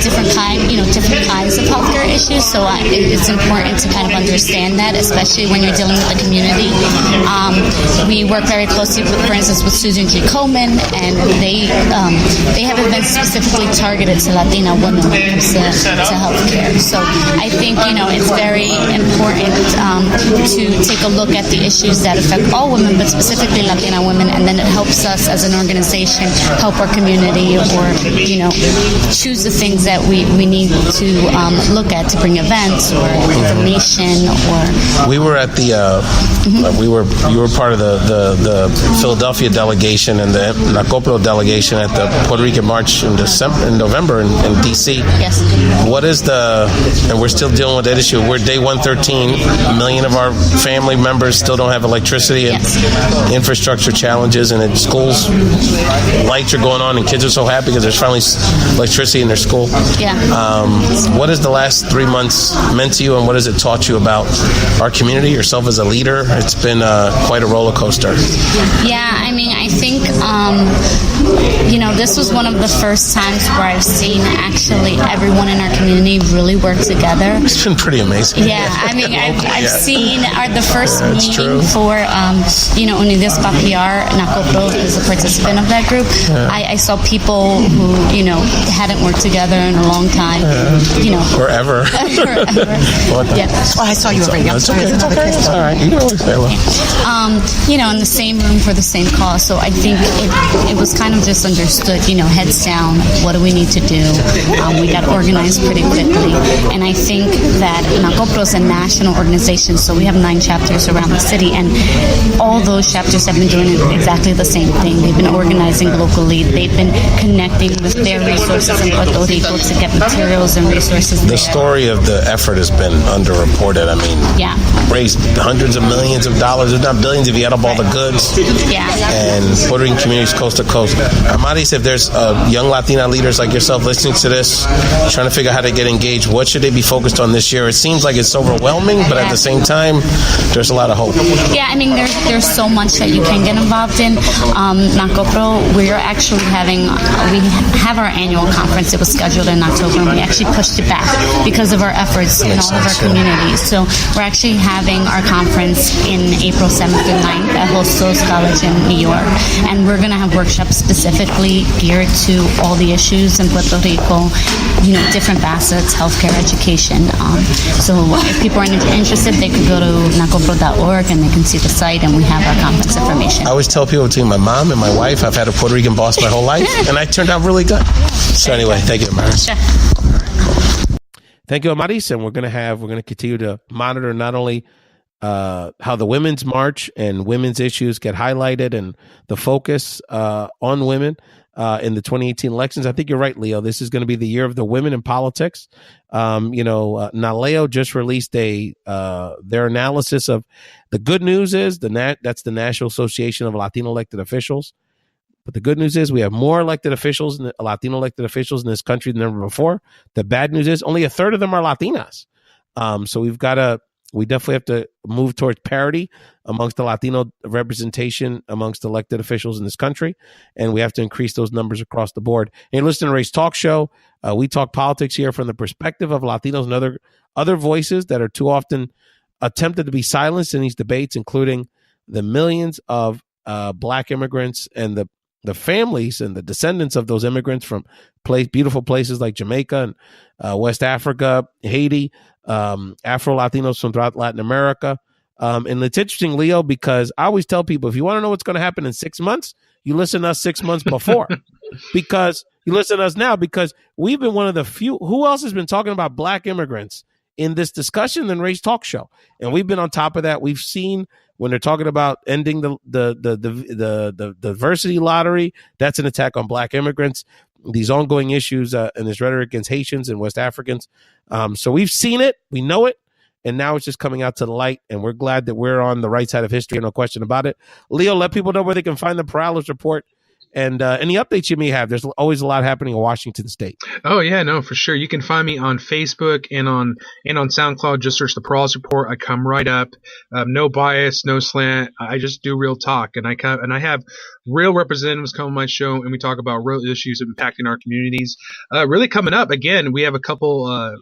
different kinds of healthcare issues. So it's important to kind of understand that, especially when you're dealing with the community. We work very closely, for instance, with Susan G. Komen, and they have events specifically targeted to Latina women when it comes to healthcare. So I think it's very important to take a look at the issues that affect all women, but specifically Latina women, and then it helps us as an organization help our community, or choose the things that we need to look at to bring events or information. Or we were at the you were part of the Philadelphia delegation and the Nacopro delegation at the Puerto Rican March in November in DC. Yes. What is and we're still dealing with that issue. We're day 113. A million of our family members still don't have electricity, and infrastructure challenges, and in schools, lights are going on, and kids are so happy because there's finally electricity in their school. Yeah. What has the last 3 months meant to you, and what has it taught you about our community, yourself as a leader? It's been quite a roller coaster. Yeah, I think this was one of the first times where I've seen actually everyone in our community really work together. It's been pretty amazing. Yeah, I've seen the first meeting for Unidos Pa' PR. Nacopro is a participant of that group. I saw people who hadn't worked together in a long time. Forever. Yeah. Oh, I saw you already. It's okay. It's all right. You can always say hello. In the same room for the same cause. So I think it was kind of just understood, heads down, what do we need to do? We got organized pretty quickly. And I think that Nacopro is a national organization, so we have 9 chapters around the city, and all those chapters have been doing exactly the same thing. They've been organizing locally. They've been connecting with their resources in Puerto Rico to get materials and resources there. The story of the effort has been underreported. Raised hundreds of millions of dollars, if not billions, if you add up all the goods. Yeah. And Puerto Rican communities coast to coast. Amaris, if there's young Latina leaders like yourself listening to this, trying to figure out how to get engaged, what should they be focused on this year? It seems like it's overwhelming, but at the same time, there's a lot of hope. Yeah, there's so much that you can get involved in. Nacopro, we have our annual conference. It was scheduled in October, and we actually pushed it back because of our efforts in all of our communities. So we're actually having our conference in April 7th and 9th at Hostos College in New York, and we're going to have workshops specifically geared to all the issues in Puerto Rico, different facets, healthcare, education. So if people are interested, they could go to nacopro.org and they can see the site, and we have our conference information. I always tell people, between my mom and my wife, I've had a Puerto Rican boss my whole life, and I turned out really good. So anyway, thank you, Amaris. Sure. Thank you, Amaris, and we're going to continue to monitor not only how the Women's March and women's issues get highlighted and the focus on women in the 2018 elections. I think you're right, Leo. This is going to be the year of the women in politics. Naleo just released their analysis of the good news is that's the National Association of Latino Elected Officials. But the good news is we have more elected officials, Latino elected officials in this country than ever before. The bad news is only a third of them are Latinas. So we definitely have to move towards parity amongst the Latino representation amongst elected officials in this country. And we have to increase those numbers across the board. And listen to Ray's talk show. We talk politics here from the perspective of Latinos and other voices that are too often attempted to be silenced in these debates, including the millions of Black immigrants and the families and the descendants of those immigrants from beautiful places like Jamaica and West Africa, Haiti, Afro-Latinos from throughout Latin America. And it's interesting, Leo, because I always tell people, if you want to know what's going to happen in 6 months, you listen to us 6 months before. Because you listen to us now, because we've been one of the few. Who else has been talking about Black immigrants in this discussion than Ray's talk show? And we've been on top of that. We've seen when they're talking about ending the diversity lottery, that's an attack on Black immigrants. These ongoing issues and this rhetoric against Haitians and West Africans. So we've seen it, we know it, and now it's just coming out to the light. And we're glad that we're on the right side of history, no question about it. Leo, let people know where they can find the Perales report. And any updates you may have. There's always a lot happening in Washington State. Oh yeah, no, for sure. You can find me on Facebook and on SoundCloud. Just search the Perales Report. I come right up. No bias, no slant. I just do real talk, and I have real representatives come on my show, and we talk about real issues impacting our communities. Really coming up again, we have a couple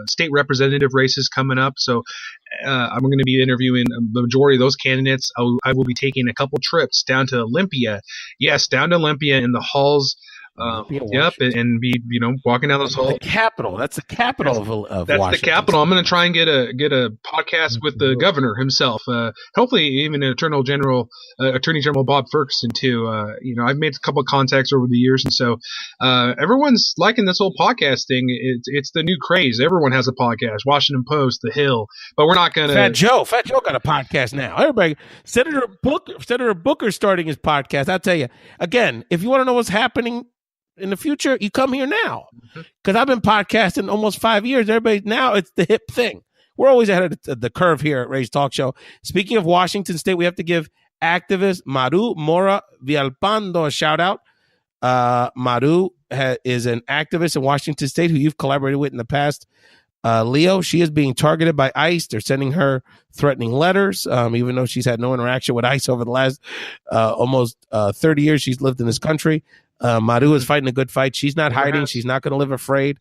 state representative races coming up. So I'm going to be interviewing the majority of those candidates. I will be taking a couple trips down to Olympia. Yes, down to Olympia in the halls. Yep, and be walking down those halls. The capital. That's the capital of that's Washington. The capital. I'm going to try and get a podcast with the governor himself. Hopefully, even Attorney General Bob Ferguson too. I've made a couple of contacts over the years, and so everyone's liking this whole podcast thing. It's the new craze. Everyone has a podcast. Washington Post, The Hill, but we're not going to. Fat Joe got a podcast now. Everybody, Senator Booker's starting his podcast. I'll tell you again. If you want to know what's happening in the future, you come here now, because I've been podcasting almost 5 years. Everybody now, it's the hip thing. We're always ahead of the curve here at Ray's Talk Show. Speaking of Washington State, we have to give activist Maru Mora Villalpando a shout out. Maru is an activist in Washington State who you've collaborated with in the past. Leo, she is being targeted by ICE. They're sending her threatening letters, even though she's had no interaction with ICE over the last almost 30 years she's lived in this country. Maru is fighting a good fight. She's not hiding. She's not going to live afraid.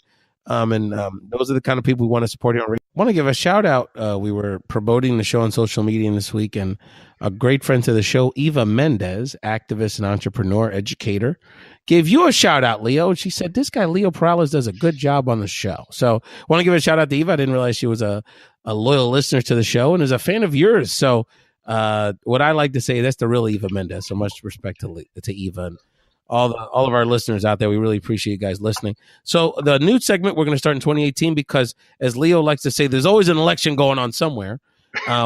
Those are the kind of people we want to support here. I want to give a shout out. We were promoting the show on social media this week, and a great friend to the show, Eva Mendez, activist and entrepreneur, educator, gave you a shout out, Leo. She said, this guy, Leo Perales, does a good job on the show. So I want to give a shout out to Eva. I didn't realize she was a loyal listener to the show and is a fan of yours. So what I like to say, that's the real Eva Mendez. So much respect to Eva and all of our listeners out there. We really appreciate you guys listening. So the new segment we're going to start in 2018, because as Leo likes to say, there's always an election going on somewhere.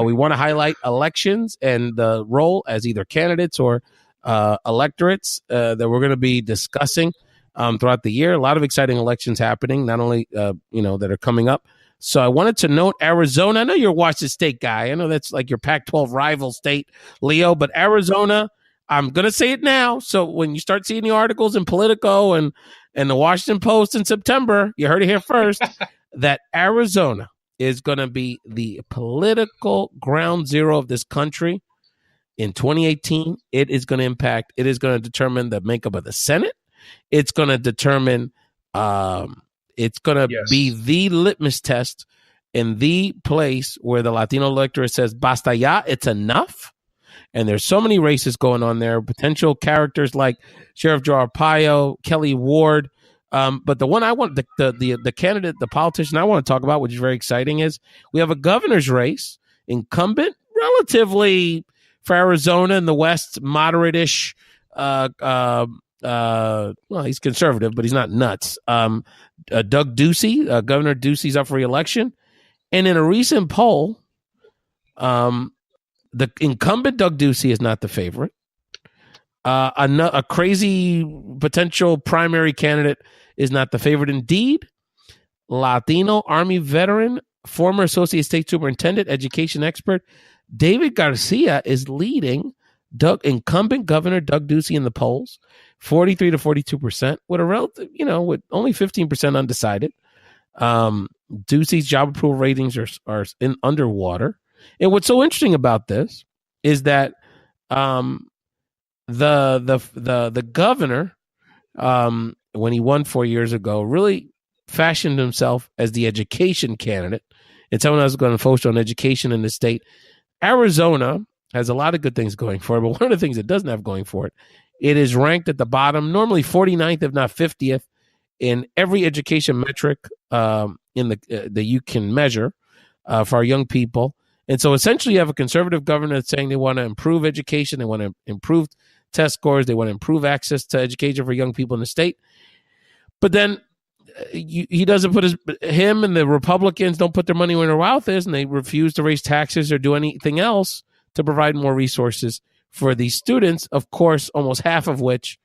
We want to highlight elections and the role as either candidates or electorates that we're going to be discussing throughout the year. A lot of exciting elections happening, not only that are coming up. So I wanted to note Arizona. I know you're a Washington State guy. I know that's like your Pac-12 rival state, Leo, but Arizona, I'm going to say it now. So when you start seeing the articles in Politico and the Washington Post in September, you heard it here first, that Arizona is going to be the political ground zero of this country in 2018. It is going to determine the makeup of the Senate. It's going to determine, it's going to be the litmus test in the place where the Latino electorate says, basta ya, it's enough. And there's so many races going on there, potential characters like Sheriff Joe Arpaio, Kelly Ward. But the one I want, the candidate, the politician I want to talk about, which is very exciting, is we have a governor's race, incumbent, relatively for Arizona in the West, moderate-ish. Well, he's conservative, but he's not nuts. Doug Ducey, Governor Ducey's up for re-election. And in a recent poll, The incumbent Doug Ducey is not the favorite. A crazy potential primary candidate is not the favorite. Indeed, Latino Army veteran, former Associate State Superintendent, education expert David Garcia is leading incumbent Governor Doug Ducey in the polls, 43 to 42%, with a relative, with only 15% undecided. Ducey's job approval ratings are underwater. And what's so interesting about this is that the governor, when he won 4 years ago, really fashioned himself as the education candidate, and someone else is going to focus on education in the state. Arizona has a lot of good things going for it, but one of the things it doesn't have going for it, it is ranked at the bottom, normally 49th, if not 50th, in every education metric that you can measure for our young people. And so essentially you have a conservative governor that's saying they want to improve education, they want to improve test scores, they want to improve access to education for young people in the state. But then he doesn't put him and the Republicans don't put their money where their mouth is, and they refuse to raise taxes or do anything else to provide more resources for these students, of course, almost half of which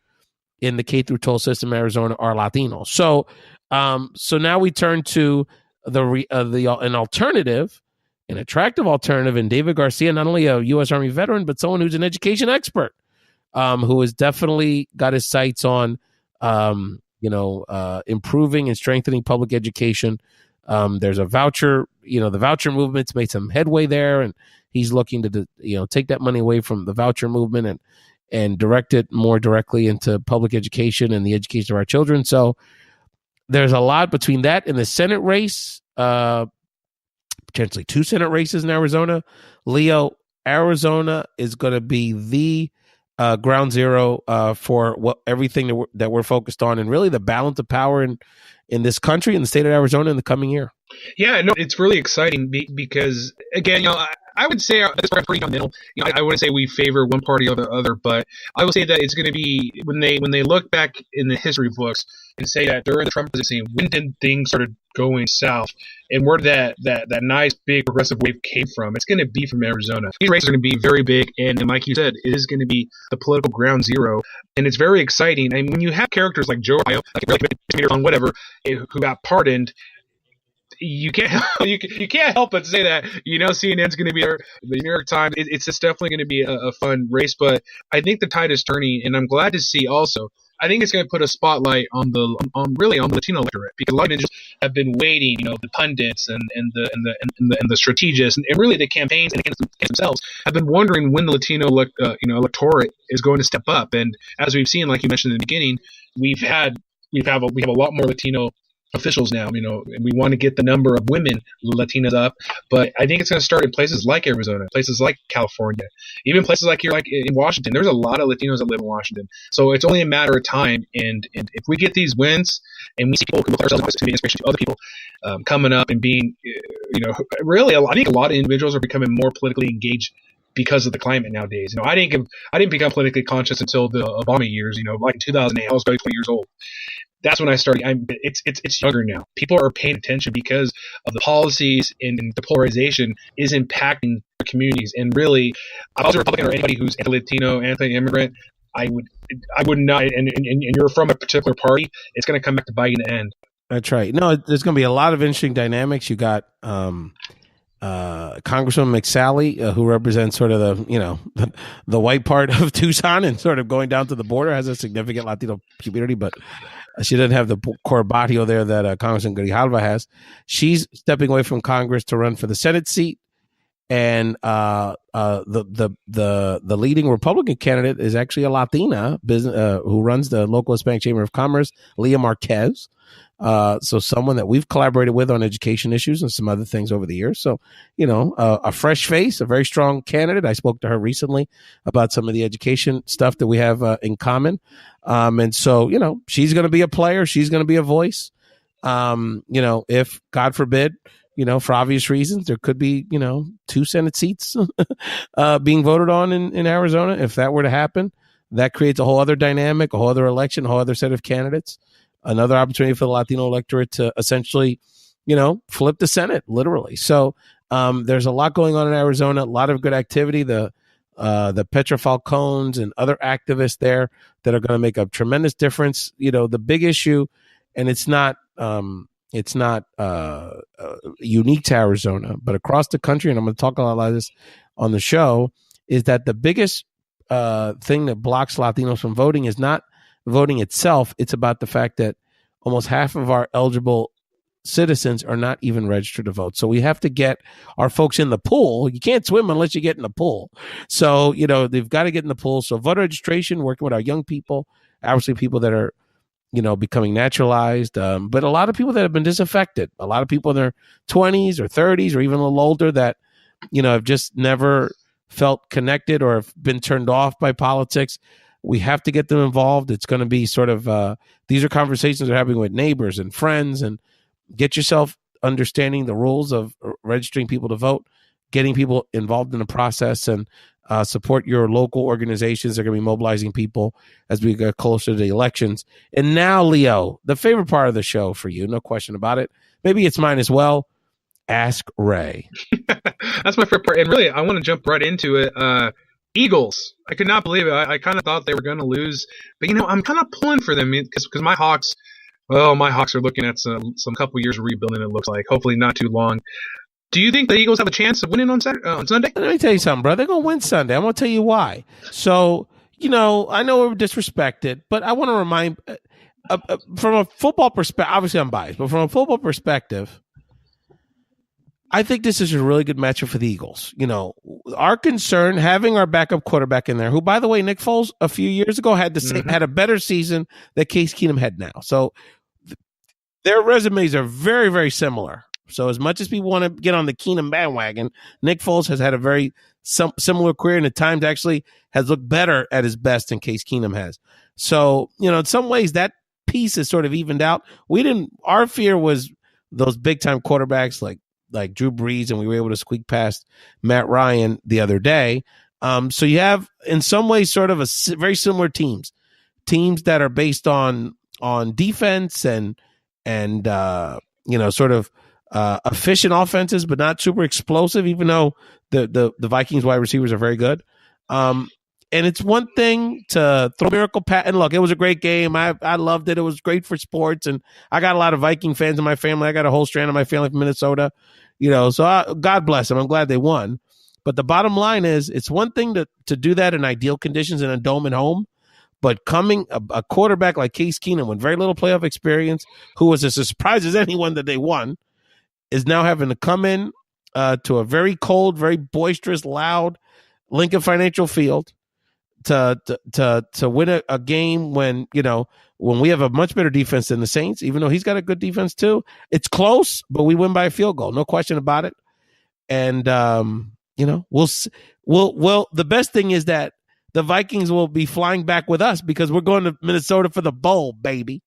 in the K through 12 system in Arizona are Latinos. So now we turn to an alternative, an attractive alternative in David Garcia, not only a U.S. Army veteran, but someone who's an education expert, who has definitely got his sights on improving and strengthening public education. There's a voucher, the voucher movement's made some headway there, and he's looking to, take that money away from the voucher movement and direct it more directly into public education and the education of our children. So there's a lot between that and the Senate race, potentially 2 Senate races in Arizona. Leo, Arizona is going to be the ground zero for everything that we're focused on, and really the balance of power in this country, in the state of Arizona, in the coming year. Yeah, no, it's really exciting because, again, I would say that's pretty down the middle. I wouldn't say we favor one party or the other, but I will say that it's going to be when they look back in the history books and say that during the Trump presidency, when did things started going south, and where that nice big progressive wave came from, it's going to be from Arizona. These races are going to be very big, and like you said, it is going to be the political ground zero, and it's very exciting. And when you have characters like Joe Arpaio, on whatever, who got pardoned, you can't help but say that CNN's going to be there, the New York Times. It's just definitely going to be a fun race, but I think the tide is turning, and I'm glad to see also. I think it's going to put a spotlight on the Latino electorate, because a lot of individuals have been waiting, the pundits and the strategists and really the campaigns and the candidates themselves have been wondering when the Latino electorate is going to step up. And as we've seen, like you mentioned in the beginning, we have a lot more Latino officials now, and we want to get the number of women Latinas up, but I think it's going to start in places like Arizona, places like California, even places like here, like in Washington. There's a lot of Latinos that live in Washington, so it's only a matter of time. And if we get these wins, and we see people who can look ourselves to be inspiration to other people coming up and being, really, I think a lot of individuals are becoming more politically engaged because of the climate nowadays. I didn't become politically conscious until the Obama years. Like in 2008, I was about 20 years old. That's when I started. It's younger now. People are paying attention because of the policies, and the polarization is impacting their communities. And really, if I was a Republican or anybody who's anti-Latino, anti-immigrant, I would not. And you're from a particular party, it's going to come back to bite you in the end. That's right. No, there's going to be a lot of interesting dynamics. You got Congresswoman McSally, who represents sort of the white part of Tucson and sort of going down to the border, has a significant Latino community, but she doesn't have the core barrio there that Congressman Grijalva has. She's stepping away from Congress to run for the Senate seat, and the leading Republican candidate is actually a Latina who runs the local Hispanic Chamber of Commerce, Leah Marquez. So someone that we've collaborated with on education issues and some other things over the years. So, a fresh face, a very strong candidate. I spoke to her recently about some of the education stuff that we have in common. And so, she's going to be a player. She's going to be a voice. If God forbid, for obvious reasons, there could be, 2 Senate seats being voted on in Arizona. If that were to happen, that creates a whole other dynamic, a whole other election, a whole other set of candidates. Another opportunity for the Latino electorate to essentially, flip the Senate, literally. So There's a lot going on in Arizona, a lot of good activity. The Petra Falcones and other activists there that are going to make a tremendous difference. The big issue, and it's not unique to Arizona, but across the country, and I'm going to talk a lot about this on the show, is that the biggest thing that blocks Latinos from voting is not voting itself. It's about the fact that almost half of our eligible citizens are not even registered to vote. So we have to get our folks in the pool. You can't swim unless you get in the pool. So, they've got to get in the pool. So voter registration, working with our young people, obviously people that are, becoming naturalized, but a lot of people that have been disaffected, a lot of people in their 20s or 30s or even a little older that, have just never felt connected or have been turned off by politics. We have to get them involved. It's going to be sort of, these are conversations we're having with neighbors and friends, and get yourself understanding the rules of registering people to vote, getting people involved in the process, and support your local organizations. They're going to be mobilizing people as we get closer to the elections. And now, Leo, the favorite part of the show for you, no question about it. Maybe it's mine as well. Ask Ray. That's my favorite part. And really, I want to jump right into it. Eagles. I could not believe it. I kind of thought they were going to lose. But, I'm kind of pulling for them because my Hawks, my Hawks are looking at some couple years of rebuilding, it looks like. Hopefully not too long. Do you think the Eagles have a chance of winning on Sunday? Let me tell you something, bro. They're going to win Sunday. I'm going to tell you why. So, I know we're disrespected, but I want to remind, from a football perspective, obviously I'm biased, but from a football perspective, I think this is a really good matchup for the Eagles. Our concern, having our backup quarterback in there, who, by the way, Nick Foles a few years ago had a better season that Case Keenum had now. So their resumes are very, very similar. So as much as people want to get on the Keenum bandwagon, Nick Foles has had a very similar career, and at times actually has looked better at his best than Case Keenum has. So, in some ways that piece is sort of evened out. Our fear was those big time quarterbacks like Drew Brees, and we were able to squeak past Matt Ryan the other day. So you have, in some ways, sort of very similar teams that are based on defense and sort of efficient offenses, but not super explosive, even though the Vikings wide receivers are very good. And it's one thing to throw Miracle Pat. And look, it was a great game. I loved it. It was great for sports. And I got a lot of Viking fans in my family. I got a whole strand of my family from Minnesota. So God bless them. I'm glad they won. But the bottom line is, it's one thing to do that in ideal conditions in a dome at home. But coming a quarterback like Case Keenum with very little playoff experience, who was as surprised as anyone that they won, is now having to come in to a very cold, very boisterous, loud Lincoln Financial Field to win a game when we have a much better defense than the Saints, even though he's got a good defense too. It's close, but we win by a field goal, no question about it. And we'll the best thing is that the Vikings will be flying back with us because we're going to Minnesota for the bowl, baby.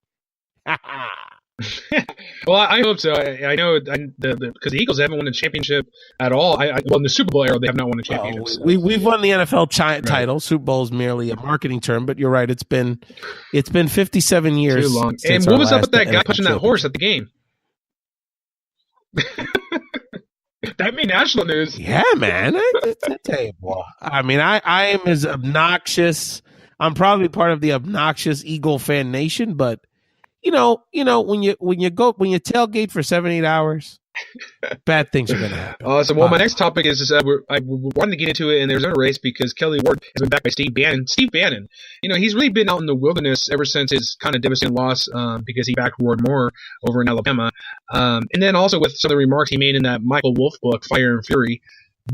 Well, I hope so. I know because the Eagles haven't won a championship at all. In the Super Bowl era, they have not won a championship. So. We've won the NFL title. Super Bowl is merely a marketing term, but you're right. It's been 57 years. Too long. And what was up with that guy pushing that horse at the game? That made national news. Yeah, man. I mean, I am as obnoxious. I'm probably part of the obnoxious Eagle fan nation, but when you tailgate for 7-8 hours, bad things are going to happen. Awesome. Well, my next topic is I wanted to get into it, and there's another race because Kelly Ward has been backed by Steve Bannon. Steve Bannon, he's really been out in the wilderness ever since his kind of devastating loss because he backed Ward Moore over in Alabama. And then also with some of the remarks he made in that Michael Wolff book, Fire and Fury.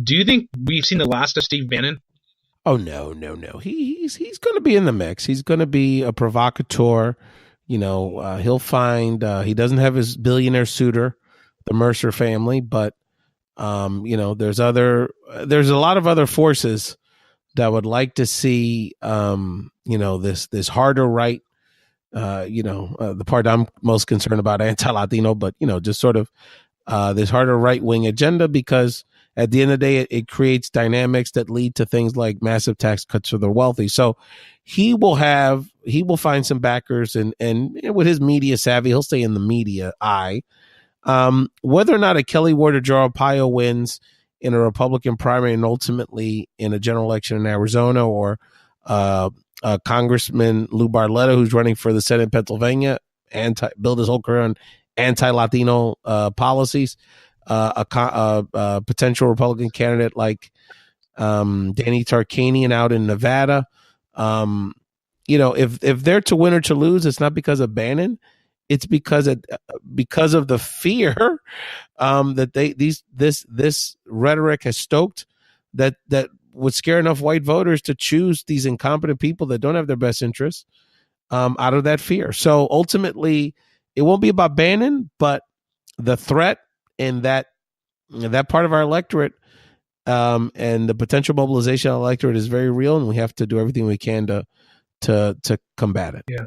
Do you think we've seen the last of Steve Bannon? Oh, no. He's going to be in the mix. He's going to be a provocateur. He'll find he doesn't have his billionaire suitor, the Mercer family, but there's a lot of other forces that would like to see this harder right, the part I'm most concerned about, anti-Latino, but just sort of this harder right-wing agenda, because at the end of the day, it creates dynamics that lead to things like massive tax cuts for the wealthy. So he will find some backers, and with his media savvy, he'll stay in the media eye. Whether or not a Kelly Ward or Joe Arpaio wins in a Republican primary and ultimately in a general election in Arizona, or Congressman Lou Barletta, who's running for the Senate in Pennsylvania, build his whole career on anti-Latino policies, a potential Republican candidate like Danny Tarkanian out in Nevada. If they're to win or to lose, it's not because of Bannon. It's because of the fear that this rhetoric has stoked that would scare enough white voters to choose these incompetent people that don't have their best interests out of that fear. So ultimately, it won't be about Bannon, but the threat in that part of our electorate and the potential mobilization of the electorate is very real, and we have to do everything we can to combat it. Yeah.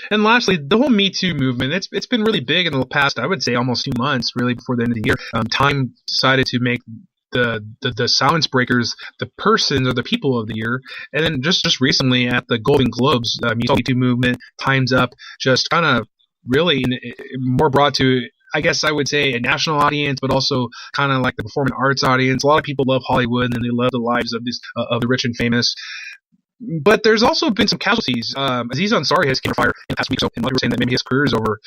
And lastly, the whole Me Too movement, it's been really big in the past, I would say, almost 2 months, really, before the end of the year. Time decided to make the silence breakers the persons or the people of the year. And then just recently at the Golden Globes, Me Too movement, Time's Up, just kind of really more brought to, I guess I would say, a national audience, but also kind of like the performing arts audience. A lot of people love Hollywood and they love the lives of the rich and famous. But there's also been some casualties. Aziz Ansari has came fire in the past week, so a lot of people are saying that maybe his career is over.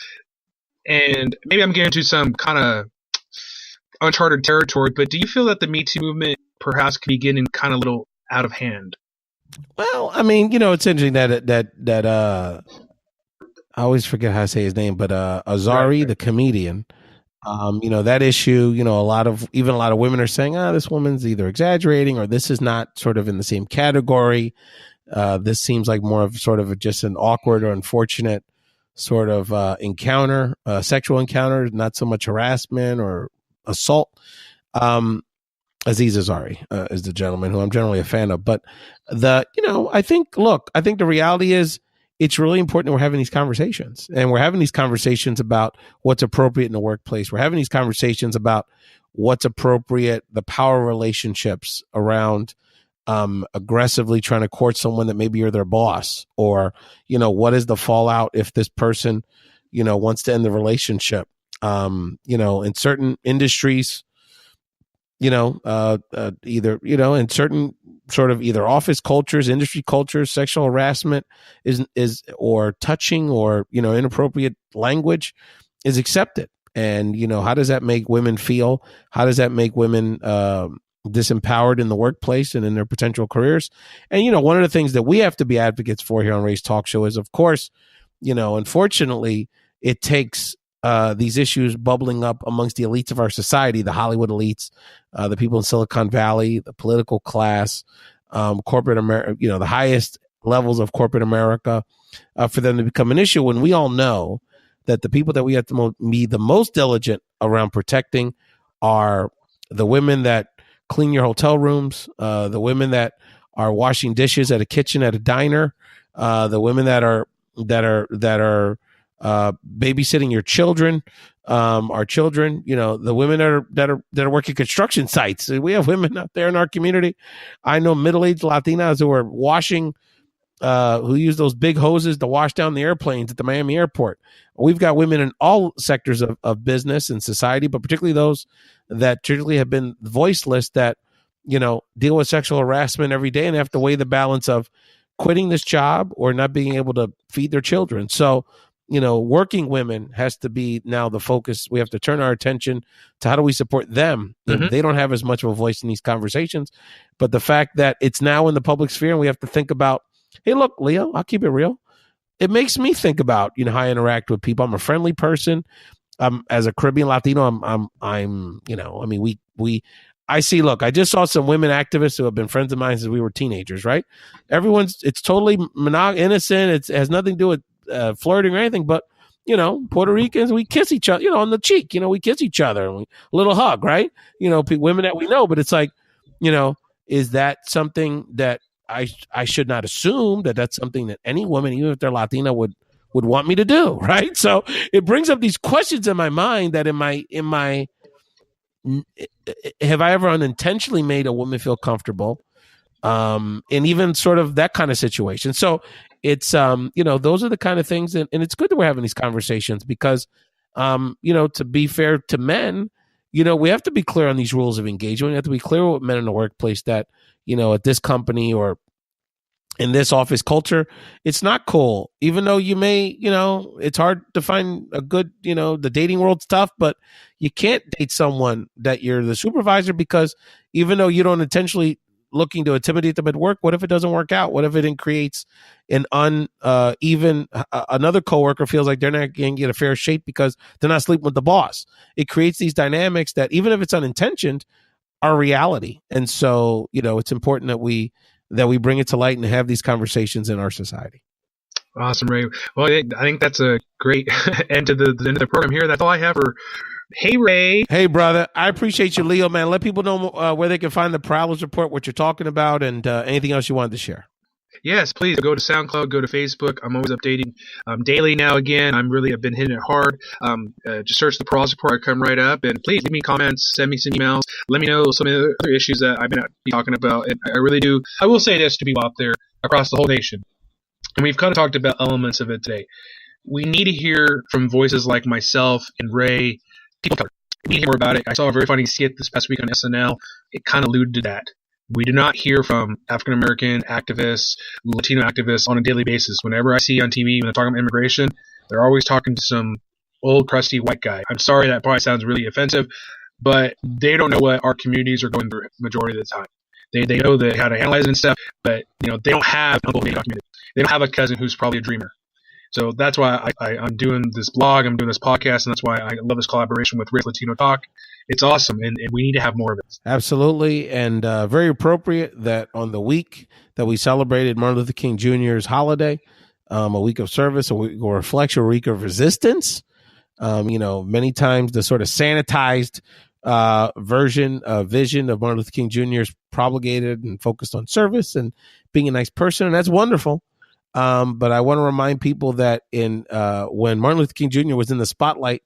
And maybe I'm getting into some kind of uncharted territory, but do you feel that the Me Too movement perhaps could be getting kind of a little out of hand? Well, I mean, it's interesting that I always forget how to say his name, but Azari, right. The comedian, that issue, a lot of women are saying, this woman's either exaggerating or this is not sort of in the same category. This seems like more of sort of just an awkward or unfortunate sort of encounter, sexual encounter, not so much harassment or assault. Aziz Ansari is the gentleman who I'm generally a fan of. But I think the reality is it's really important that we're having these conversations, and we're having these conversations about what's appropriate in the workplace. We're having these conversations about what's appropriate, the power relationships around aggressively trying to court someone that maybe you're their boss, or, what is the fallout if this person, wants to end the relationship. In certain industries, either, in certain sort of either office cultures, industry cultures, sexual harassment is or touching or, inappropriate language is accepted. And, how does that make women feel? How does that make women disempowered in the workplace and in their potential careers? And, one of the things that we have to be advocates for here on Ray's Talk Show is, of course, unfortunately, it takes these issues bubbling up amongst the elites of our society, the Hollywood elites, the people in Silicon Valley, the political class, corporate America, the highest levels of corporate America, for them to become an issue when we all know that the people that we have to be the most diligent around protecting are the women that clean your hotel rooms, the women that are washing dishes at a kitchen at a diner, the women that are babysitting your children, our children, the women that are working construction sites. We have women out there in our community. I know middle-aged Latinas who are washing, who use those big hoses to wash down the airplanes at the Miami airport. We've got women in all sectors of business and society, but particularly those that traditionally have been voiceless, that, deal with sexual harassment every day and have to weigh the balance of quitting this job or not being able to feed their children. So, working women has to be now the focus. We have to turn our attention to how do we support them. Mm-hmm. They don't have as much of a voice in these conversations, but the fact that it's now in the public sphere and we have to think about, hey, look, Leo, I'll keep it real. It makes me think about, how I interact with people. I'm a friendly person. As a Caribbean Latino, I see, look, I just saw some women activists who have been friends of mine since we were teenagers, right? It's totally innocent. It has nothing to do with flirting or anything, but Puerto Ricans, we kiss each other, on the cheek, we kiss each other, and a little hug, right? Women that we know, but it's like, is that something that I should not assume that's something that any woman, even if they're Latina, would want me to do, right? So it brings up these questions in my mind that have I ever unintentionally made a woman feel comfortable? And even sort of that kind of situation. So it's, those are the kind of things, and it's good that we're having these conversations because To be fair to men, we have to be clear on these rules of engagement. We have to be clear with men in the workplace that, at this company or in this office culture, it's not cool. Even though you may, it's hard to find a good, the dating world's tough, but you can't date someone that you're the supervisor, because even though you don't intentionally looking to intimidate them at work, what if it doesn't work out? What if it creates an uneven, another coworker feels like they're not going to get a fair shake because they're not sleeping with the boss? It creates these dynamics that, even if it's unintentioned, are reality. And so, it's important that we bring it to light and have these conversations in our society. Awesome, Ray. Well, I think that's a great end to the end of the program here. That's all I have for. Hey, Ray. Hey, brother. I appreciate you, Leo, man. Let people know where they can find the Perales report, what you're talking about, and anything else you wanted to share. Yes, please go to SoundCloud, go to Facebook. I'm always updating daily now. Again, I've been hitting it hard. Just search the Perales report. I come right up, and please leave me comments, send me some emails. Let me know some of the other issues that I've been talking about. And I really do. I will say this to people out there across the whole nation, and we've kind of talked about elements of it today. We need to hear from voices like myself and Ray. People, we need to hear more about it. I saw a very funny skit this past week on SNL. It kind of alluded to that. We do not hear from African-American activists, Latino activists on a daily basis. Whenever I see on TV when they're talking about immigration, they're always talking to some old, crusty white guy. I'm sorry, that probably sounds really offensive, but they don't know what our communities are going through majority of the time. They know how to analyze it and stuff, but they don't have an uncle who documented. They don't have a cousin who's probably a dreamer. So that's why I'm doing this blog, I'm doing this podcast, and that's why I love this collaboration with Race Latino Talk. It's awesome, and we need to have more of it. Absolutely, and very appropriate that on the week that we celebrated Martin Luther King Jr.'s holiday, a week of service, a week of reflection, a week of resistance, many times the sort of sanitized vision of Martin Luther King Jr. is propagated and focused on service and being a nice person, and that's wonderful. But I want to remind people that when Martin Luther King Jr. was in the spotlight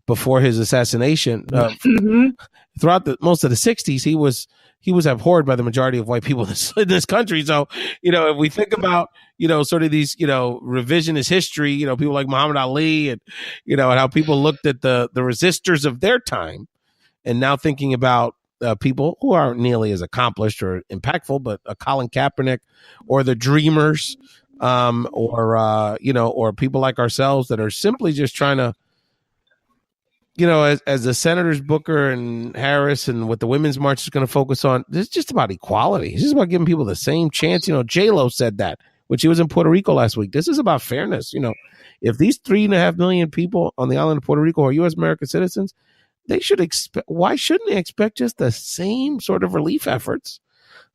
before his assassination, throughout most of the 60s, he was abhorred by the majority of white people in this country. So, if we think about, sort of these, revisionist history, people like Muhammad Ali and how people looked at the resistors of their time, and now thinking about people who aren't nearly as accomplished or impactful, but Colin Kaepernick or the Dreamers, or people like ourselves that are simply just trying to, as the Senators Booker and Harris and what the Women's March is going to focus on, it's just about equality. It's just about giving people the same chance. J-Lo said that when she was in Puerto Rico last week. This is about fairness. If these 3.5 million people on the island of Puerto Rico are U.S. American citizens, they should expect. Why shouldn't they expect just the same sort of relief efforts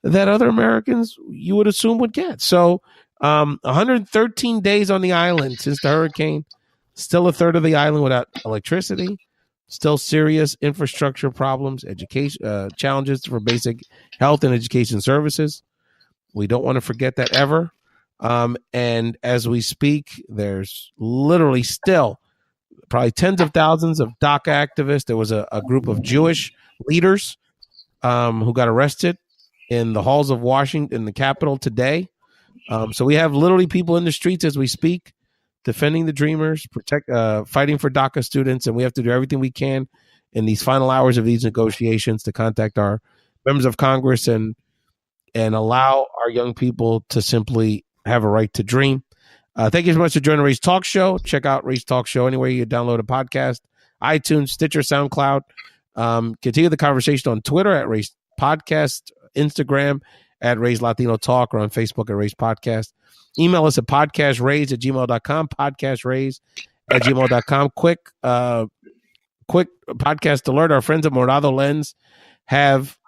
that other Americans you would assume would get? So 113 days on the island since the hurricane, still a third of the island without electricity, still serious infrastructure problems, education challenges for basic health and education services. We don't want to forget that ever. And as we speak, there's literally still probably tens of thousands of DACA activists. There was a group of Jewish leaders who got arrested in the halls of Washington, the Capitol today. So we have literally people in the streets as we speak, defending the Dreamers, fighting for DACA students, and we have to do everything we can in these final hours of these negotiations to contact our members of Congress and allow our young people to simply have a right to dream. Thank you so much for joining Ray's Talk Show. Check out Ray's Talk Show anywhere you download a podcast, iTunes, Stitcher, SoundCloud. Continue the conversation on Twitter at Ray's Podcast, Instagram at Ray's Latino Talk, or on Facebook at Ray's Podcast. Email us at podcastrays@gmail.com, podcastrays@gmail.com. Quick podcast alert. Our friends at Morado Lens have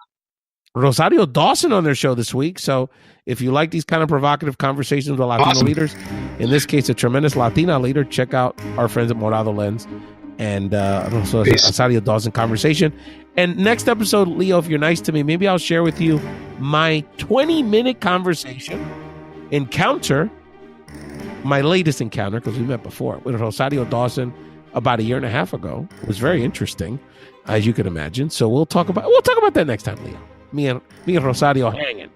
Rosario Dawson on their show this week. So if you like these kind of provocative conversations with Latino leaders, in this case, a tremendous Latina leader, check out our friends at Morado Lens and also Rosario Dawson conversation. And next episode, Leo, if you're nice to me, maybe I'll share with you my 20-minute my latest encounter, because we met before, with Rosario Dawson about a year and a half ago. It was very interesting, as you can imagine. So we'll talk about that next time, Leo. Me and Rosario hanging.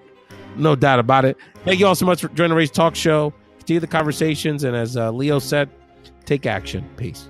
No doubt about it. Thank you all so much for joining Ray's Talk Show. Continue the conversations, and as Leo said, take action. Peace.